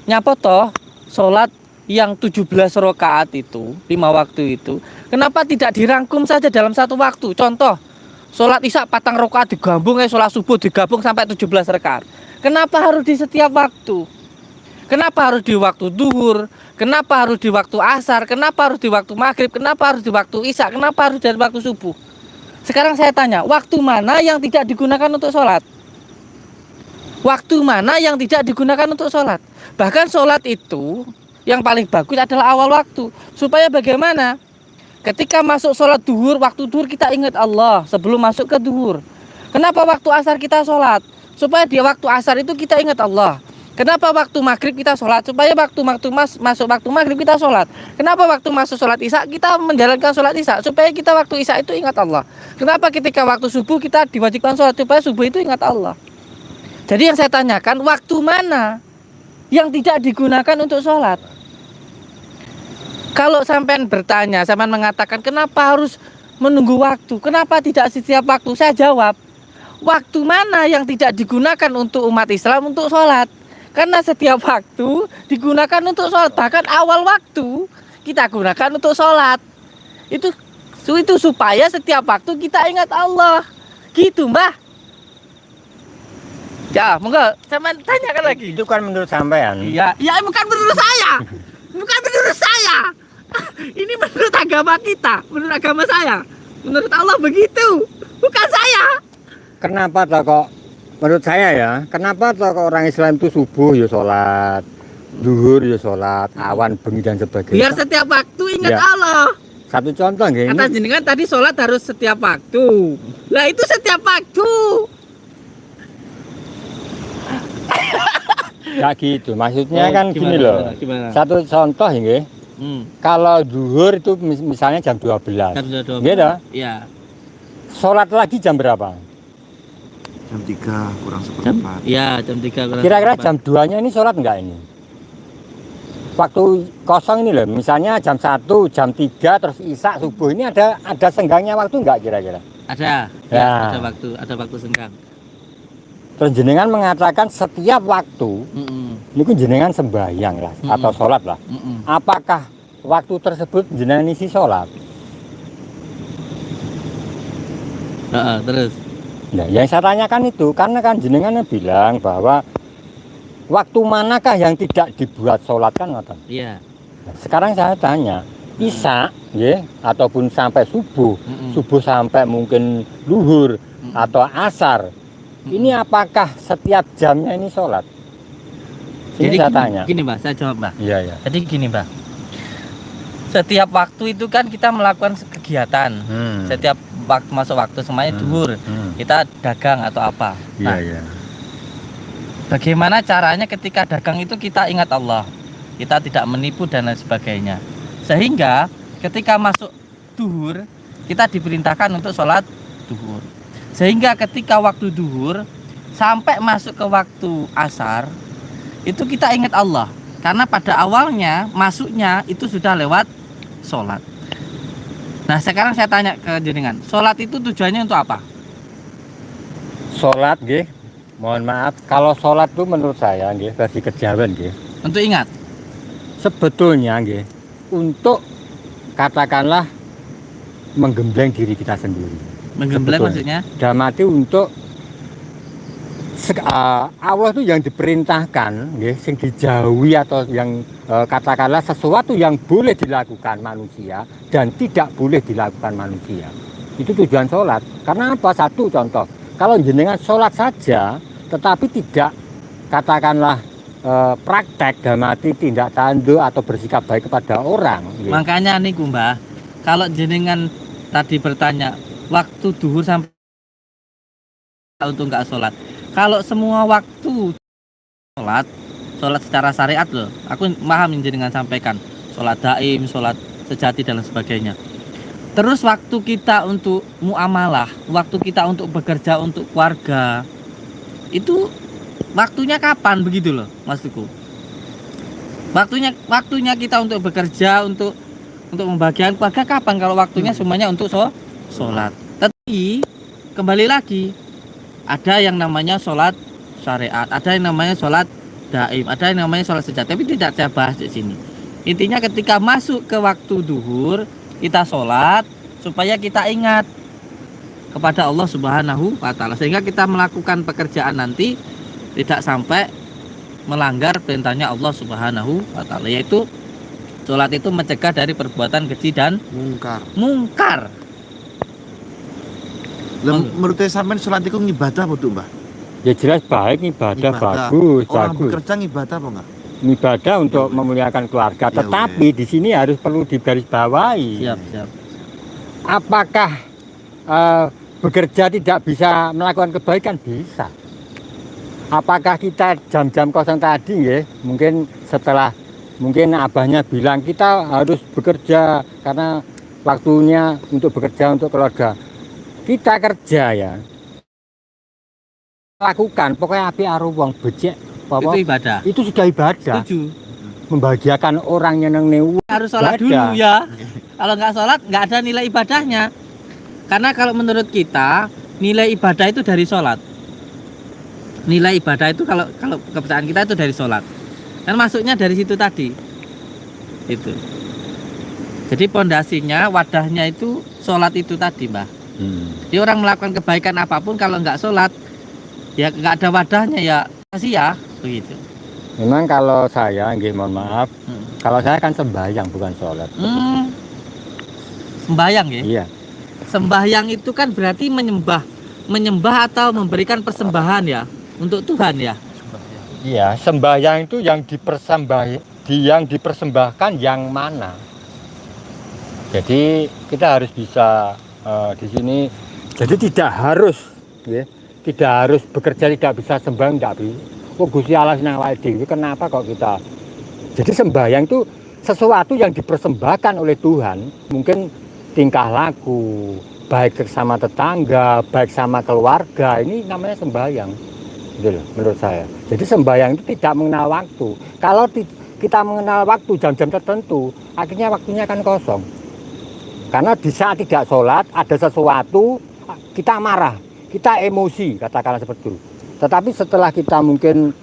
Nyapa toh sholat yang 17 rakaat itu, 5 waktu itu, kenapa tidak dirangkum saja dalam 1 waktu? Contoh, sholat isya 4 rakaat digabung, sholat subuh digabung sampai 17 rakaat. Kenapa harus di setiap waktu? Kenapa harus di waktu duhur? Kenapa harus di waktu asar? Kenapa harus di waktu maghrib? Kenapa harus di waktu isya? Kenapa harus dari waktu subuh? Sekarang saya tanya, waktu mana yang tidak digunakan untuk sholat? Waktu mana yang tidak digunakan untuk sholat? Bahkan sholat itu yang paling bagus adalah awal waktu. Supaya bagaimana? Ketika masuk sholat duhur, waktu duhur kita ingat Allah sebelum masuk ke duhur. Kenapa waktu asar kita sholat? Supaya di waktu asar itu kita ingat Allah. Kenapa waktu maghrib kita sholat? Supaya masuk waktu maghrib kita sholat. Kenapa waktu masuk sholat isya kita menjalankan sholat isya? Supaya kita waktu isya itu ingat Allah. Kenapa ketika waktu subuh kita diwajibkan sholat? Supaya subuh itu ingat Allah. Jadi yang saya tanyakan, waktu mana yang tidak digunakan untuk sholat? Kalau sampean bertanya, sampean mengatakan kenapa harus menunggu waktu? Kenapa tidak setiap waktu? Saya jawab, waktu mana yang tidak digunakan untuk umat Islam untuk sholat? Karena setiap waktu digunakan untuk sholat. Bahkan awal waktu kita gunakan untuk sholat. Itu supaya setiap waktu kita ingat Allah. Gitu, Mbah. Ya, monggo, sampean tanyakan lagi. Itu kan menurut sampean. Iya, bukan menurut saya. Bukan menurut saya. Ini menurut agama kita, menurut agama saya. Menurut Allah begitu. Bukan saya. Kenapa toh kok? Menurut saya ya, kenapa toh kok orang Islam itu subuh ya sholat, duhur ya sholat, awan, bengi dan sebagainya. Biar setiap waktu ingat Ya. Allah. Satu contoh nggih. Kata jenengan tadi sholat harus setiap waktu. Lah itu setiap waktu. Ya gitu, maksudnya kan gini loh. Gimana? Satu contoh ya nggih. Kalau duhur itu misalnya jam 12. Nggih toh? Iya. Sholat lagi jam berapa? Jam 3 kurang seperempat. Iya, jam 3 kurang Kira-kira seperempat. jam 2-nya ini sholat enggak ini? Waktu kosong ini loh, misalnya jam 1, jam 3, terus isya, subuh, ini ada senggangnya waktu enggak kira-kira? Ada. Ya. Ada waktu senggang. Terus jenengan mengatakan setiap waktu, ini pun jenengan sembahyang lah, atau sholat lah. Apakah waktu tersebut jenengan isi sholat? Terus. Nah, yang saya tanyakan itu, karena kan jenengan bilang bahwa waktu manakah yang tidak dibuat sholat kan? Iya. Nah, sekarang saya tanya, isya, ya, ataupun sampai subuh, subuh sampai mungkin luhur atau asar, ini apakah setiap jamnya ini sholat? Ini Jadi saya tanya. Gini, Mbak, saya jawab, Mbak. Iya, iya. Jadi gini, Mbak. Setiap waktu itu kan kita melakukan kegiatan. Setiap waktu masuk waktu semuanya duhur. Kita dagang atau apa. Iya, iya. Bagaimana caranya ketika dagang itu kita ingat Allah? kita tidak menipu dan lain sebagainya. Sehingga ketika masuk duhur, kita diperintahkan untuk sholat duhur. Sehingga ketika waktu duhur sampai masuk ke waktu asar, itu kita ingat Allah. Karena pada awalnya masuknya itu sudah lewat sholat. Nah sekarang saya tanya ke jenengan, sholat itu tujuannya untuk apa? Sholat nggih, mohon maaf, kalau sholat itu menurut saya nggih versi kejawen nggih, Untuk ingat. sebetulnya nggih untuk katakanlah menggembleng diri kita sendiri. Menggembleng Sebetulnya. maksudnya? Dalam arti untuk Allah itu yang diperintahkan nggih, sing dijauhi atau yang katakanlah sesuatu yang boleh dilakukan manusia dan tidak boleh dilakukan manusia. Itu tujuan sholat. Karena apa? Satu contoh, kalau jenengan sholat saja tetapi tidak katakanlah praktek dalam arti tindak tanduk atau bersikap baik kepada orang nggih. Makanya nih Mbah, kalau jenengan tadi bertanya waktu duhur sampai untuk nggak sholat. Kalau semua waktu sholat secara syariat loh, aku paham yang jenengan sampaikan, sholat daim, sholat sejati dan lain sebagainya. Terus waktu kita untuk muamalah, waktu kita untuk bekerja untuk keluarga, itu waktunya kapan begitu loh, maksudku. Waktunya kita untuk bekerja, untuk membagian keluarga kapan kalau waktunya semuanya untuk sholat. Tapi kembali lagi, ada yang namanya sholat syariat, ada yang namanya sholat daim, ada yang namanya sholat sejati. Tapi tidak saya bahas di sini. Intinya ketika masuk ke waktu duhur, kita sholat supaya kita ingat kepada Allah Subhanahu wa Ta'ala, sehingga kita melakukan pekerjaan nanti tidak sampai melanggar perintahnya Allah Subhanahu wa Ta'ala, yaitu sholat itu mencegah dari perbuatan keji dan mungkar. Menurut saya sampean sholat itu ngibadah apa tuh, Mbah? Ya jelas baik, ibadah bagus, Orang bagus. bekerja ngibadah apa enggak? Ibadah untuk memuliakan keluarga, Ya, tetapi di sini harus perlu digarisbawahi. Siap. Apakah bekerja tidak bisa melakukan kebaikan? Bisa. Apakah kita jam-jam kosong tadi ya, mungkin setelah abahnya bilang kita harus bekerja karena waktunya untuk bekerja untuk keluarga. Kita kerja ya, lakukan pokoknya api arwong becek Itu ibadah. itu sudah ibadah. Setuju. Membahagiakan orang yang neng Harus sholat ibadah. dulu ya. Kalau nggak sholat nggak ada nilai ibadahnya. Karena kalau menurut kita nilai ibadah itu dari sholat. Nilai ibadah itu kalau kepercayaan kita itu dari sholat. Kan masuknya dari situ tadi. Itu. Jadi pondasinya, wadahnya itu sholat itu tadi, Mbah. Jadi orang melakukan kebaikan apapun kalau nggak sholat, ya nggak ada wadahnya ya sia, begitu. Memang kalau saya, nggih mohon maaf, kalau saya kan sembahyang bukan sholat. Sembahyang ya? Iya. Sembahyang itu kan berarti menyembah atau memberikan persembahan ya untuk Tuhan ya. Iya, sembahyang itu yang dipersembahkan yang mana? Jadi kita harus bisa di sini. Jadi tidak harus, ya, tidak harus bekerja tidak bisa sembahyang tidak bisa. Oh Gusti Allah nang awake dhewe kenapa kok kita? Jadi sembahyang itu sesuatu yang dipersembahkan oleh Tuhan, mungkin tingkah laku, baik sama tetangga, baik sama keluarga, ini namanya sembahyang. Gitu loh, menurut saya. Jadi sembahyang itu tidak mengenal waktu. Kalau kita mengenal waktu jam-jam tertentu, akhirnya waktunya akan kosong. Karena di saat tidak sholat, ada sesuatu, kita marah, kita emosi, katakanlah seperti itu. Tetapi setelah kita mungkin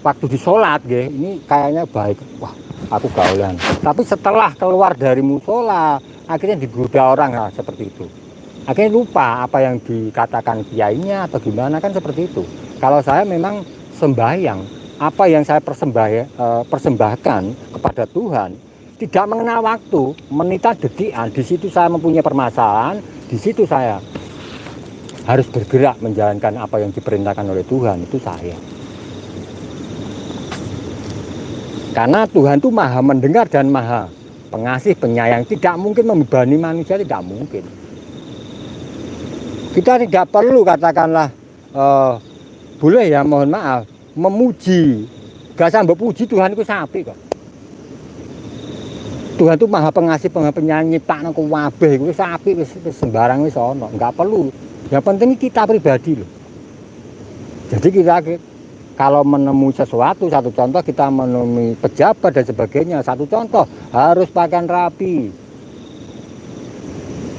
waktu di sholat, ini kayaknya baik, wah aku gaulan. Tapi setelah keluar dari musola, akhirnya digoda orang lah, seperti itu. Akhirnya lupa apa yang dikatakan kiainya atau gimana, kan seperti itu. Kalau saya memang sembahyang, apa yang saya persembahkan kepada Tuhan, tidak mengenal waktu, menita detikan. Di situ saya mempunyai permasalahan, di situ saya harus bergerak menjalankan apa yang diperintahkan oleh Tuhan, itu saya. Karena Tuhan itu maha mendengar dan maha pengasih, penyayang, tidak mungkin membebani manusia, tidak mungkin. Kita tidak perlu katakanlah boleh ya mohon maaf memuji, gak sampai puji Tuhan itu sapi kok. Tuhan itu maha pengasih, maha penyanyi, nyiptakno kabeh wis apik, wis sembarang wis ana, enggak perlu. Yang penting kita pribadi loh. Jadi kita kalau menemui sesuatu, satu contoh kita menemui pejabat dan sebagainya, satu contoh harus pakaian rapi,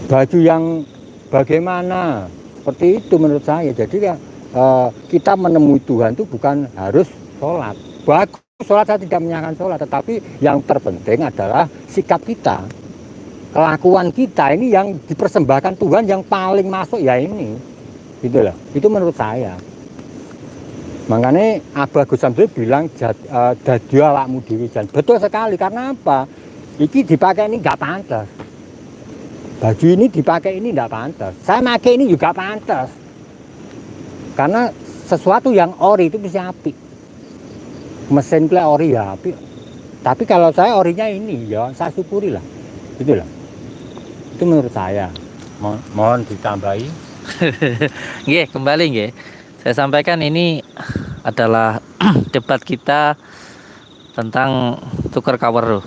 baju yang bagaimana, seperti itu menurut saya. Jadi ya kita menemui Tuhan itu bukan harus sholat. Bagus sholat, saya tidak menyalahkan sholat, tetapi yang terpenting adalah sikap kita, kelakuan kita ini yang dipersembahkan Tuhan, yang paling masuk ya ini, gitu loh. Itu menurut saya. Makanya Abah Gus Samsudin bilang dadi awakmu dhewe jan. Betul sekali, karena apa? Iki dipakai ini nggak pantas. Baju ini dipakai ini nggak pantas. Saya pakai ini juga pantas. Karena sesuatu yang ori itu bisa apik. Mesin kle ori ya apik. Tapi kalau saya orinya ini ya saya syukuri lah. Gitu lah. Itu menurut saya. Mohon ditambahi. Nggih, kembali nggih. Saya sampaikan ini adalah debat kita tentang tukar kaweruh.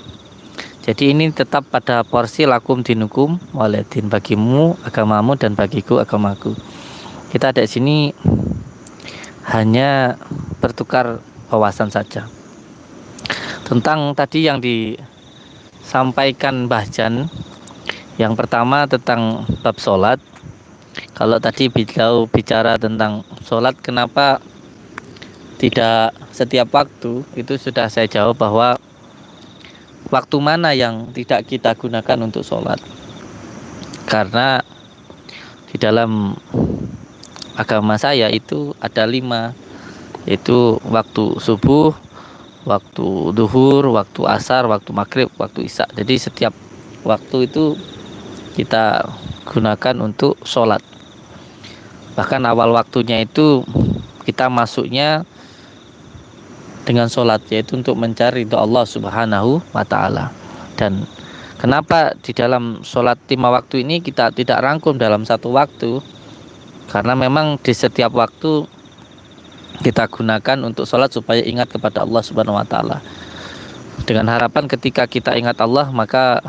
Jadi ini tetap pada porsi lakum dinukum waliyadin, bagimu agamamu dan bagiku agamaku. Kita ada di sini hanya bertukar wawasan saja. Tentang tadi yang disampaikan Mbah Jan, yang pertama tentang bab sholat. Kalau tadi beliau bicara tentang sholat, kenapa tidak setiap waktu, itu sudah saya jawab bahwa waktu mana yang tidak kita gunakan untuk sholat. Karena di dalam agama saya itu ada 5, yaitu waktu subuh, waktu duhur, waktu asar, waktu maghrib, waktu isya. Jadi setiap waktu itu kita gunakan untuk sholat. Bahkan awal waktunya itu kita masuknya dengan sholat, yaitu untuk mencari ridho Allah Subhanahu wa Ta'ala. Dan kenapa di dalam sholat 5 waktu ini kita tidak rangkum dalam satu waktu? Karena memang di setiap waktu kita gunakan untuk sholat supaya ingat kepada Allah Subhanahu wa Ta'ala. Dengan harapan ketika kita ingat Allah, maka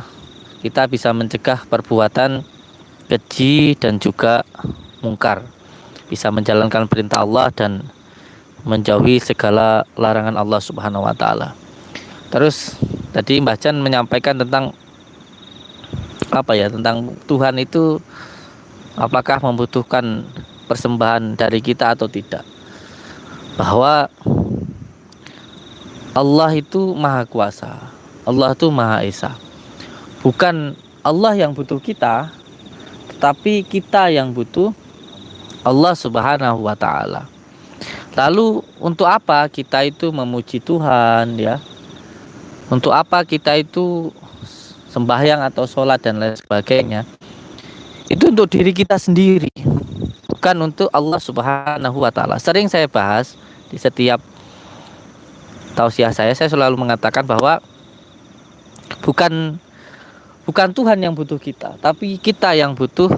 kita bisa mencegah perbuatan keji dan juga mungkar, bisa menjalankan perintah Allah dan menjauhi segala larangan Allah Subhanahu wa Ta'ala. Terus tadi Mbah Jan menyampaikan tentang tentang Tuhan itu apakah membutuhkan persembahan dari kita atau tidak. Bahwa Allah itu maha kuasa, Allah itu maha esa. Bukan Allah yang butuh kita, tetapi kita yang butuh Allah Subhanahu wa Ta'ala. Lalu untuk apa kita itu memuji Tuhan, ya? Untuk apa kita itu sembahyang atau sholat dan lain sebagainya? Itu untuk diri kita sendiri, bukan untuk Allah Subhanahu wa Ta'ala. Sering saya bahas di setiap tausiah saya selalu mengatakan bahwa bukan Tuhan yang butuh kita, tapi kita yang butuh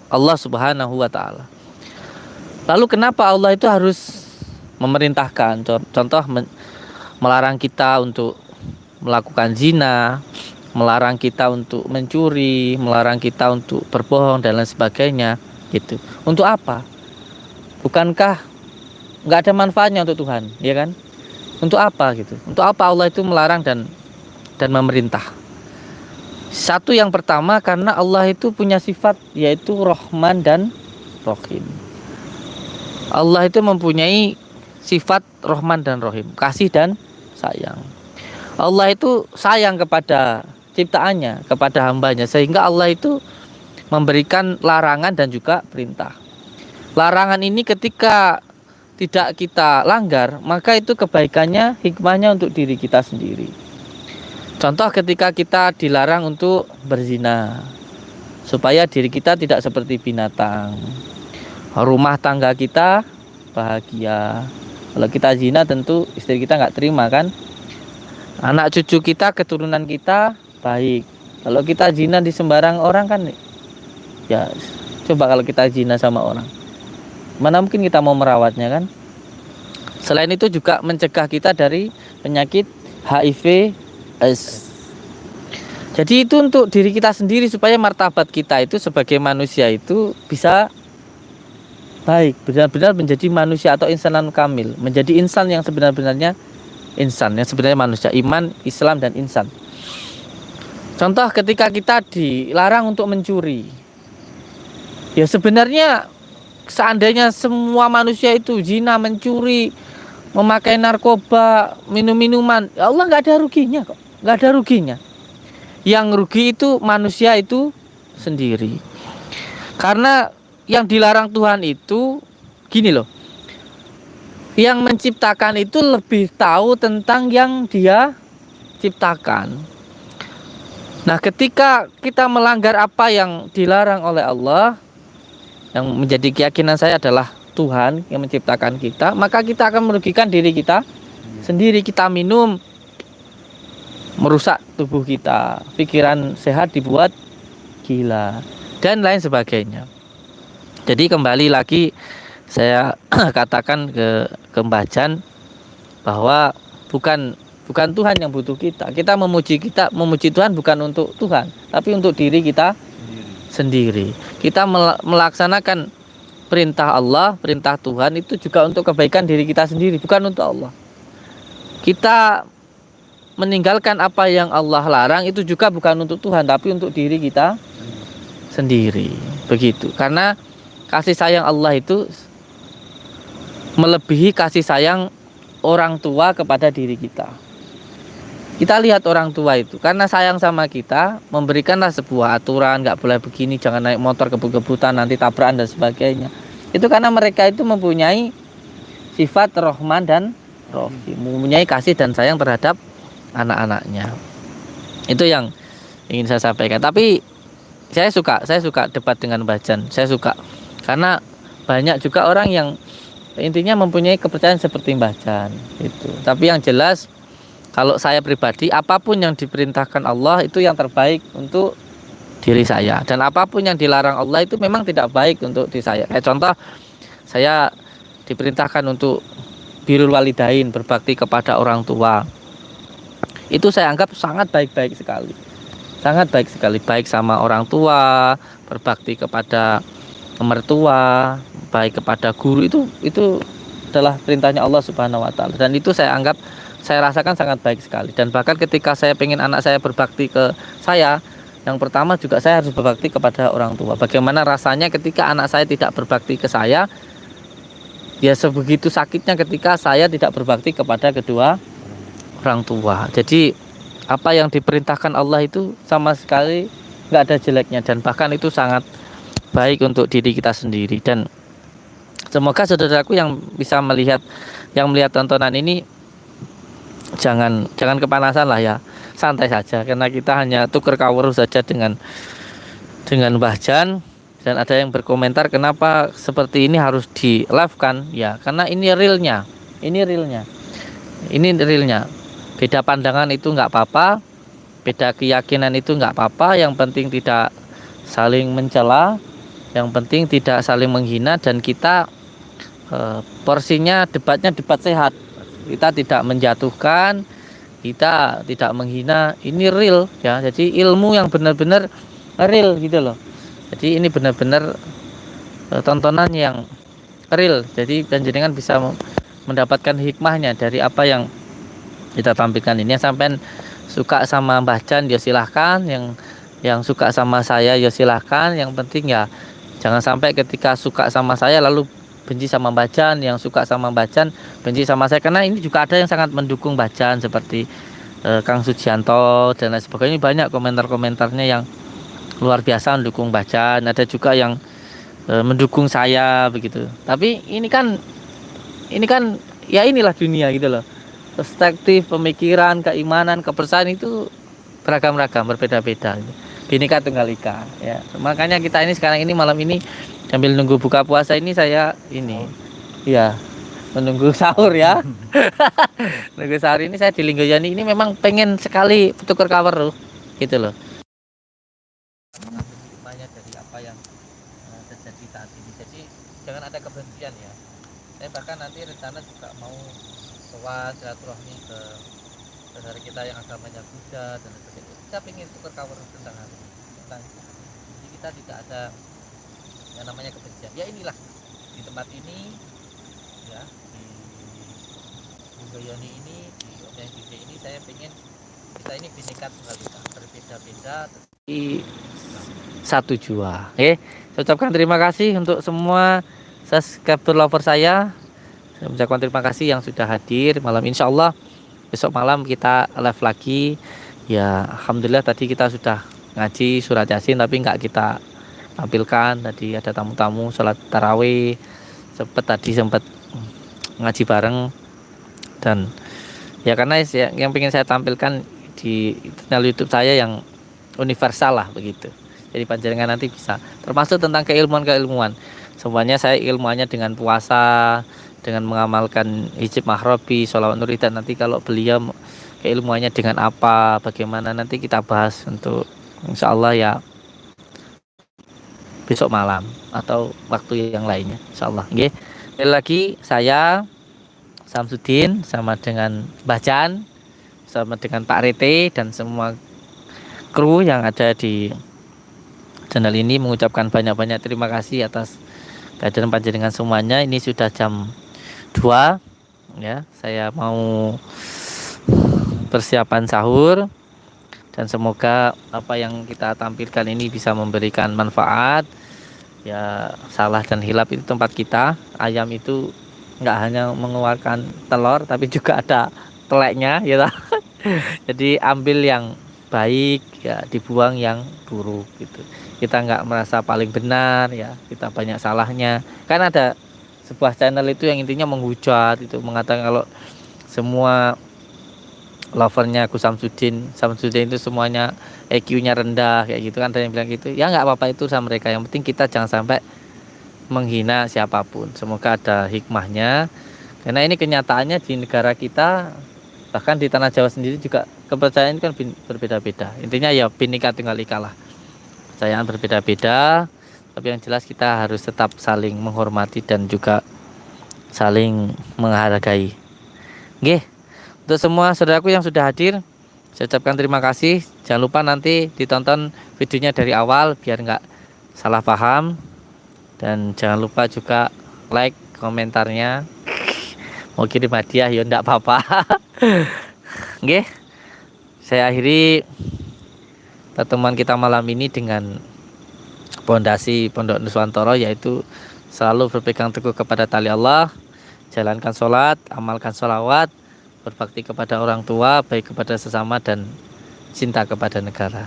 Allah Subhanahu wa Ta'ala. Lalu kenapa Allah itu harus memerintahkan, contoh melarang kita untuk melakukan zina, melarang kita untuk mencuri, melarang kita untuk berbohong dan lain sebagainya, gitu. Untuk apa? Bukankah nggak ada manfaatnya untuk Tuhan, ya kan? Untuk apa gitu? Untuk apa Allah itu melarang dan memerintah? Satu, yang pertama karena Allah itu punya sifat yaitu Rahman dan Rahim. Allah itu mempunyai sifat Rahman dan Rahim, kasih dan sayang. Allah itu sayang kepada ciptaannya, kepada hambanya, sehingga Allah itu memberikan larangan dan juga perintah. Larangan ini ketika tidak kita langgar, maka itu kebaikannya, hikmahnya untuk diri kita sendiri. Contoh ketika kita dilarang untuk berzina, supaya diri kita tidak seperti binatang, rumah tangga kita bahagia. Kalau kita zina tentu istri kita nggak terima kan, anak cucu kita, keturunan kita baik. Kalau kita zina di sembarang orang kan, ya coba kalau kita zina sama orang, mana mungkin kita mau merawatnya kan. Selain itu juga mencegah kita dari penyakit HIV/AIDS. Jadi itu untuk diri kita sendiri supaya martabat kita itu sebagai manusia itu bisa baik, benar-benar menjadi manusia atau insanan kamil, menjadi insan yang sebenar-benarnya insan, yang sebenarnya manusia, iman, Islam dan insan. Contoh ketika kita dilarang untuk mencuri. Ya sebenarnya seandainya semua manusia itu zina, mencuri, memakai narkoba, minum-minuman, ya Allah nggak ada ruginya kok, nggak ada ruginya. Yang rugi itu manusia itu sendiri. Karena yang dilarang Tuhan itu gini loh. Yang menciptakan itu lebih tahu tentang yang dia ciptakan. Nah, ketika kita melanggar apa yang dilarang oleh Allah, yang menjadi keyakinan saya adalah Tuhan yang menciptakan kita, maka kita akan merugikan diri kita sendiri. Kita minum, merusak tubuh kita, pikiran sehat dibuat gila, dan lain sebagainya. Jadi kembali lagi saya katakan ke Mbah Jan bahwa bukan Tuhan yang butuh kita. Kita memuji Tuhan bukan untuk Tuhan, tapi untuk diri kita sendiri. Kita melaksanakan perintah Allah, perintah Tuhan itu juga untuk kebaikan diri kita sendiri, bukan untuk Allah. Kita meninggalkan apa yang Allah larang itu juga bukan untuk Tuhan, tapi untuk diri kita sendiri. Begitu. Karena kasih sayang Allah itu melebihi kasih sayang orang tua kepada diri kita. Kita lihat orang tua itu, karena sayang sama kita, memberikanlah sebuah aturan, nggak boleh begini, jangan naik motor kebut-kebutan, nanti tabrakan dan sebagainya. Itu karena mereka itu mempunyai sifat Rahman dan Rahim, mempunyai kasih dan sayang terhadap anak-anaknya. Itu yang ingin saya sampaikan. Tapi saya suka debat dengan Mbah Jan. Saya suka karena banyak juga orang yang intinya mempunyai kepercayaan seperti Mbah Jan itu. Tapi yang jelas kalau saya pribadi, apapun yang diperintahkan Allah itu yang terbaik untuk diri saya, dan apapun yang dilarang Allah itu memang tidak baik untuk diri saya. Kayak contoh, saya diperintahkan untuk birrul walidain, berbakti kepada orang tua. Itu saya anggap sangat baik-baik sekali. Sangat baik sekali, baik sama orang tua, berbakti kepada mertua, baik kepada guru, itu adalah perintahnya Allah Subhanahu wa taala. Dan itu saya rasakan sangat baik sekali. Dan bahkan ketika saya pengen anak saya berbakti ke saya, yang pertama juga saya harus berbakti kepada orang tua. Bagaimana rasanya ketika anak saya tidak berbakti ke saya, ya sebegitu sakitnya ketika saya tidak berbakti kepada kedua orang tua. Jadi apa yang diperintahkan Allah itu sama sekali nggak ada jeleknya, dan bahkan itu sangat baik untuk diri kita sendiri. Dan semoga saudaraku yang bisa melihat tontonan ini jangan kepanasan lah ya, santai saja, karena kita hanya tuker kawur saja dengan Mbah Jan. Dan ada yang berkomentar kenapa seperti ini harus di live kan, ya karena ini realnya. Beda pandangan itu nggak apa-apa, beda keyakinan itu nggak apa-apa, yang penting tidak saling mencela, yang penting tidak saling menghina, dan kita porsinya debatnya debat sehat. Kita tidak menjatuhkan, kita tidak menghina, ini real ya. Jadi ilmu yang benar-benar real gitu loh. Jadi ini benar-benar tontonan yang real. Jadi panjenengan bisa mendapatkan hikmahnya dari apa yang kita tampilkan ini. Yang sampai suka sama Mbah Jan ya silahkan, yang suka sama saya ya silahkan. Yang penting ya jangan sampai ketika suka sama saya lalu benci sama Mbah Jan, yang suka sama Mbah Jan benci sama saya. Karena ini juga ada yang sangat mendukung Mbah Jan seperti Kang Sujianto dan lain sebagainya. Banyak komentar-komentarnya yang luar biasa mendukung Mbah Jan. Ada juga yang mendukung saya begitu. Tapi ini kan ya inilah dunia gitu loh. Perspektif, pemikiran, keimanan, kepercayaan itu beragam-ragam, berbeda-beda gitu. Bhinneka Tunggal Ika ya. Makanya kita ini sekarang ini malam ini sambil nunggu buka puasa ini saya ini ya menunggu sahur ya. Nunggu sahur ini saya di Linggoyani ini memang pengen sekali tukar kabar loh gitu loh. Hikmahnya dari apa yang terjadi saat ini. Jadi jangan ada kebencian ya. Saya bahkan nanti rencana juga mau sowan silaturahmi ke saudara kita yang agamanya Buddha dan sebagainya. Kita ingin tukar kabar tentang hal ini, tentang jadi kita tidak ada yang namanya kebencian. Ya inilah di tempat ini, ya di Bungayoni ini, di OTNTV ini saya pengen kita ini bineka tunggal ika, berbeda-beda tapi satu jua. Saya ucapkan terima kasih untuk semua subscriber lover saya. Saya ucapkan terima kasih yang sudah hadir malam. Insya Allah besok malam kita live lagi. Ya alhamdulillah tadi kita sudah ngaji surat Yasin tapi nggak kita tampilkan. Tadi ada tamu-tamu sholat tarawih, sempat ngaji bareng, dan ya karena yang pengen saya tampilkan di channel YouTube saya yang universal lah begitu. Jadi panjenengan nanti bisa termasuk tentang keilmuan semuanya saya ilmuannya dengan puasa, dengan mengamalkan hijab mahrobi, sholawat nurida. Nanti kalau beliau keilmuannya dengan apa, bagaimana nanti kita bahas untuk insya Allah ya besok malam atau waktu yang lainnya insya Allah. Oke. Sekali lagi saya Samsudin sama dengan Mbah Jan, sama dengan Pak Rete dan semua kru yang ada di channel ini mengucapkan banyak-banyak terima kasih atas kehadiran panjenengan semuanya. Ini sudah jam 2 ya, saya mau persiapan sahur dan semoga apa yang kita tampilkan ini bisa memberikan manfaat. Ya salah dan hilaf itu tempat kita. Ayam itu nggak hanya mengeluarkan telur tapi juga ada teleknya ya. Jadi ambil yang baik ya, dibuang yang buruk gitu. Kita nggak merasa paling benar ya, kita banyak salahnya. Kan ada sebuah channel itu yang intinya menghujat itu, mengatakan kalau semua lovernya Gus Samsudin itu semuanya EQ-nya rendah kayak gitu kan, ada yang bilang gitu. Ya nggak apa-apa itu sama mereka, yang penting kita jangan sampai menghina siapapun. Semoga ada hikmahnya, karena ini kenyataannya di negara kita, bahkan di tanah Jawa sendiri juga kepercayaan kan berbeda-beda. Intinya ya bineka tunggal ika lah, kepercayaan berbeda-beda, tapi yang jelas kita harus tetap saling menghormati dan juga saling menghargai. Oke, untuk semua saudaraku yang sudah hadir, saya ucapkan terima kasih. Jangan lupa nanti ditonton videonya dari awal biar nggak salah paham, dan jangan lupa juga like komentarnya. Mau kirim hadiah ya enggak apa-apa. Oke, saya akhiri pertemuan kita malam ini dengan pondasi Pondok Nuswantoro, yaitu selalu berpegang teguh kepada tali Allah, jalankan sholat, amalkan sholawat, berbakti kepada orang tua, baik kepada sesama, dan cinta kepada negara.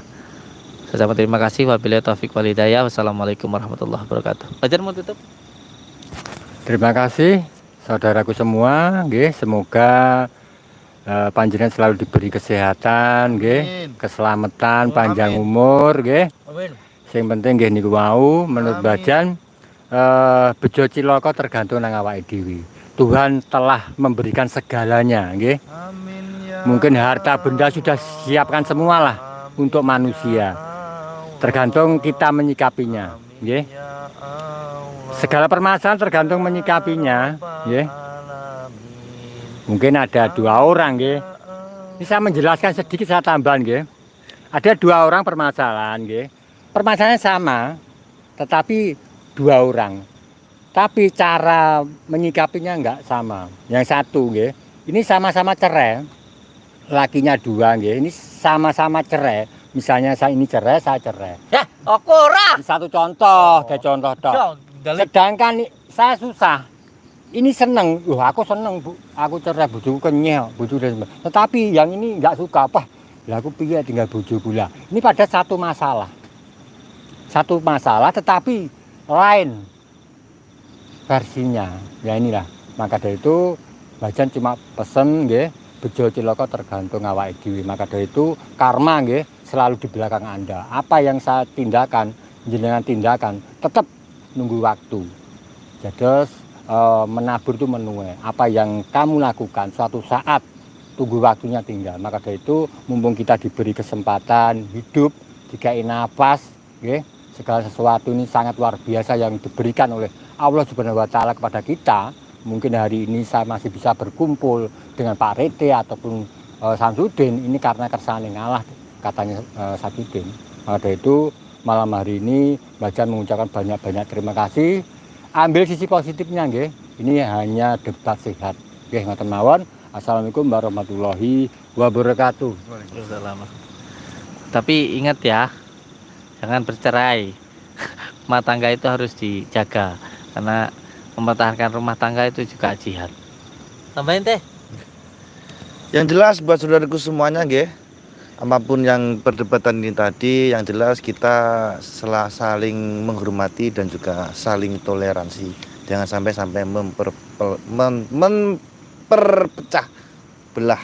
Saya ucapkan terima kasih. Wabillahi taufiq wal hidayah. Wassalamualaikum warahmatullahi wabarakatuh. Ajar mau tutup. Terima kasih saudaraku semua, nggih, semoga panjenengan selalu diberi kesehatan, nggih, keselamatan, panjang umur, nggih. Sing penting nggih niku wau menurut Mbah Jan, bejo cilaka tergantung nang awake dhewe. Tuhan telah memberikan segalanya, nggih. Mungkin harta benda sudah siapkan semualah untuk manusia. Tergantung kita menyikapinya, nggih. Segala permasalahan tergantung menyikapinya, nggih. Mungkin ada 2 orang, nggih. Ini saya menjelaskan sedikit, saya tambah, nggih. Ada 2 orang permasalahan, nggih. Permasalahannya sama, tetapi 2 orang. Tapi cara menyikapinya enggak sama. Yang satu, nggih, ini sama-sama cerai. Lakinya 2, nggih. Ini sama-sama cerai. Misalnya saya ini cerai, saya cerai. Ya, ora. Satu contoh, contoh tok. Sedangkan saya susah. Ini seneng, aku seneng Bu, aku cerai bojoku kenyel, bojoku dan sebagainya. Tetapi yang ini enggak suka, lah aku piye tinggal bojo pula. Ini pada satu masalah. Satu masalah tetapi lain versinya. Ya inilah. Maka dari itu Mbah Jan cuma pesen nggih, bejo cilaka tergantung awake dhewe. Maka dari itu karma nggih selalu di belakang Anda. Apa yang saya tindakan, jenengan tindakan, tetap nunggu waktu. Jadi menabur itu menuai. Apa yang kamu lakukan suatu saat tunggu waktunya tinggal. Maka dari itu mumpung kita diberi kesempatan hidup, dikai nafas, nggih, segala sesuatu ini sangat luar biasa yang diberikan oleh Allah Subhanahu wa taala kepada kita. Mungkin hari ini saya masih bisa berkumpul dengan Pak Rete ataupun Samsudin ini karena kersane ngalah katanya Samsudin. Ada itu malam hari ini Mbah Jan mengucapkan banyak-banyak terima kasih. Ambil sisi positifnya nggih. Ini hanya debat sehat. Nggih ngoten mawon. Assalamualaikum warahmatullahi wabarakatuh. Waalaikumsalam. Tapi ingat ya, jangan bercerai. Rumah tangga itu harus dijaga karena mempertahankan rumah tangga itu juga jihad. Tambahin teh. Yang jelas buat saudaraku semuanya nggih, apapun yang perdebatan ini tadi, yang jelas kita saling menghormati dan juga saling toleransi. Jangan sampai memperpecah belah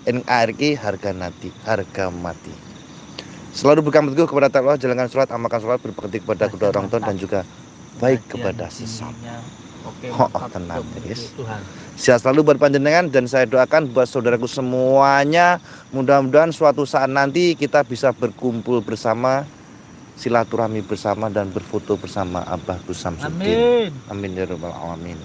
NKRI harga mati. Selalu berpegang teguh kepada takwa, jalankan sholat, amalkan sholat, berbakti kepada kedua orang tua dan juga baik kepada sesama. Tenang guys. Sehat selalu buat panjenengan dan saya doakan buat saudaraku semuanya, mudah-mudahan suatu saat nanti kita bisa berkumpul bersama, silaturahmi bersama dan berfoto bersama Abah Gus Samsudin. Amin ya rabbal alamin.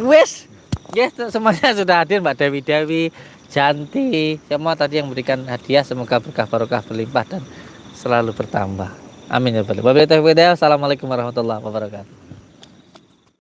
Wes, yes, semuanya sudah hadir, Mbak Dewi, Janti, semua tadi yang memberikan hadiah, semoga berkah barokah berlimpah dan selalu bertambah. Amin ya rabbal alamin. Wabillahi taufiq. Assalamualaikum warahmatullahi wabarakatuh.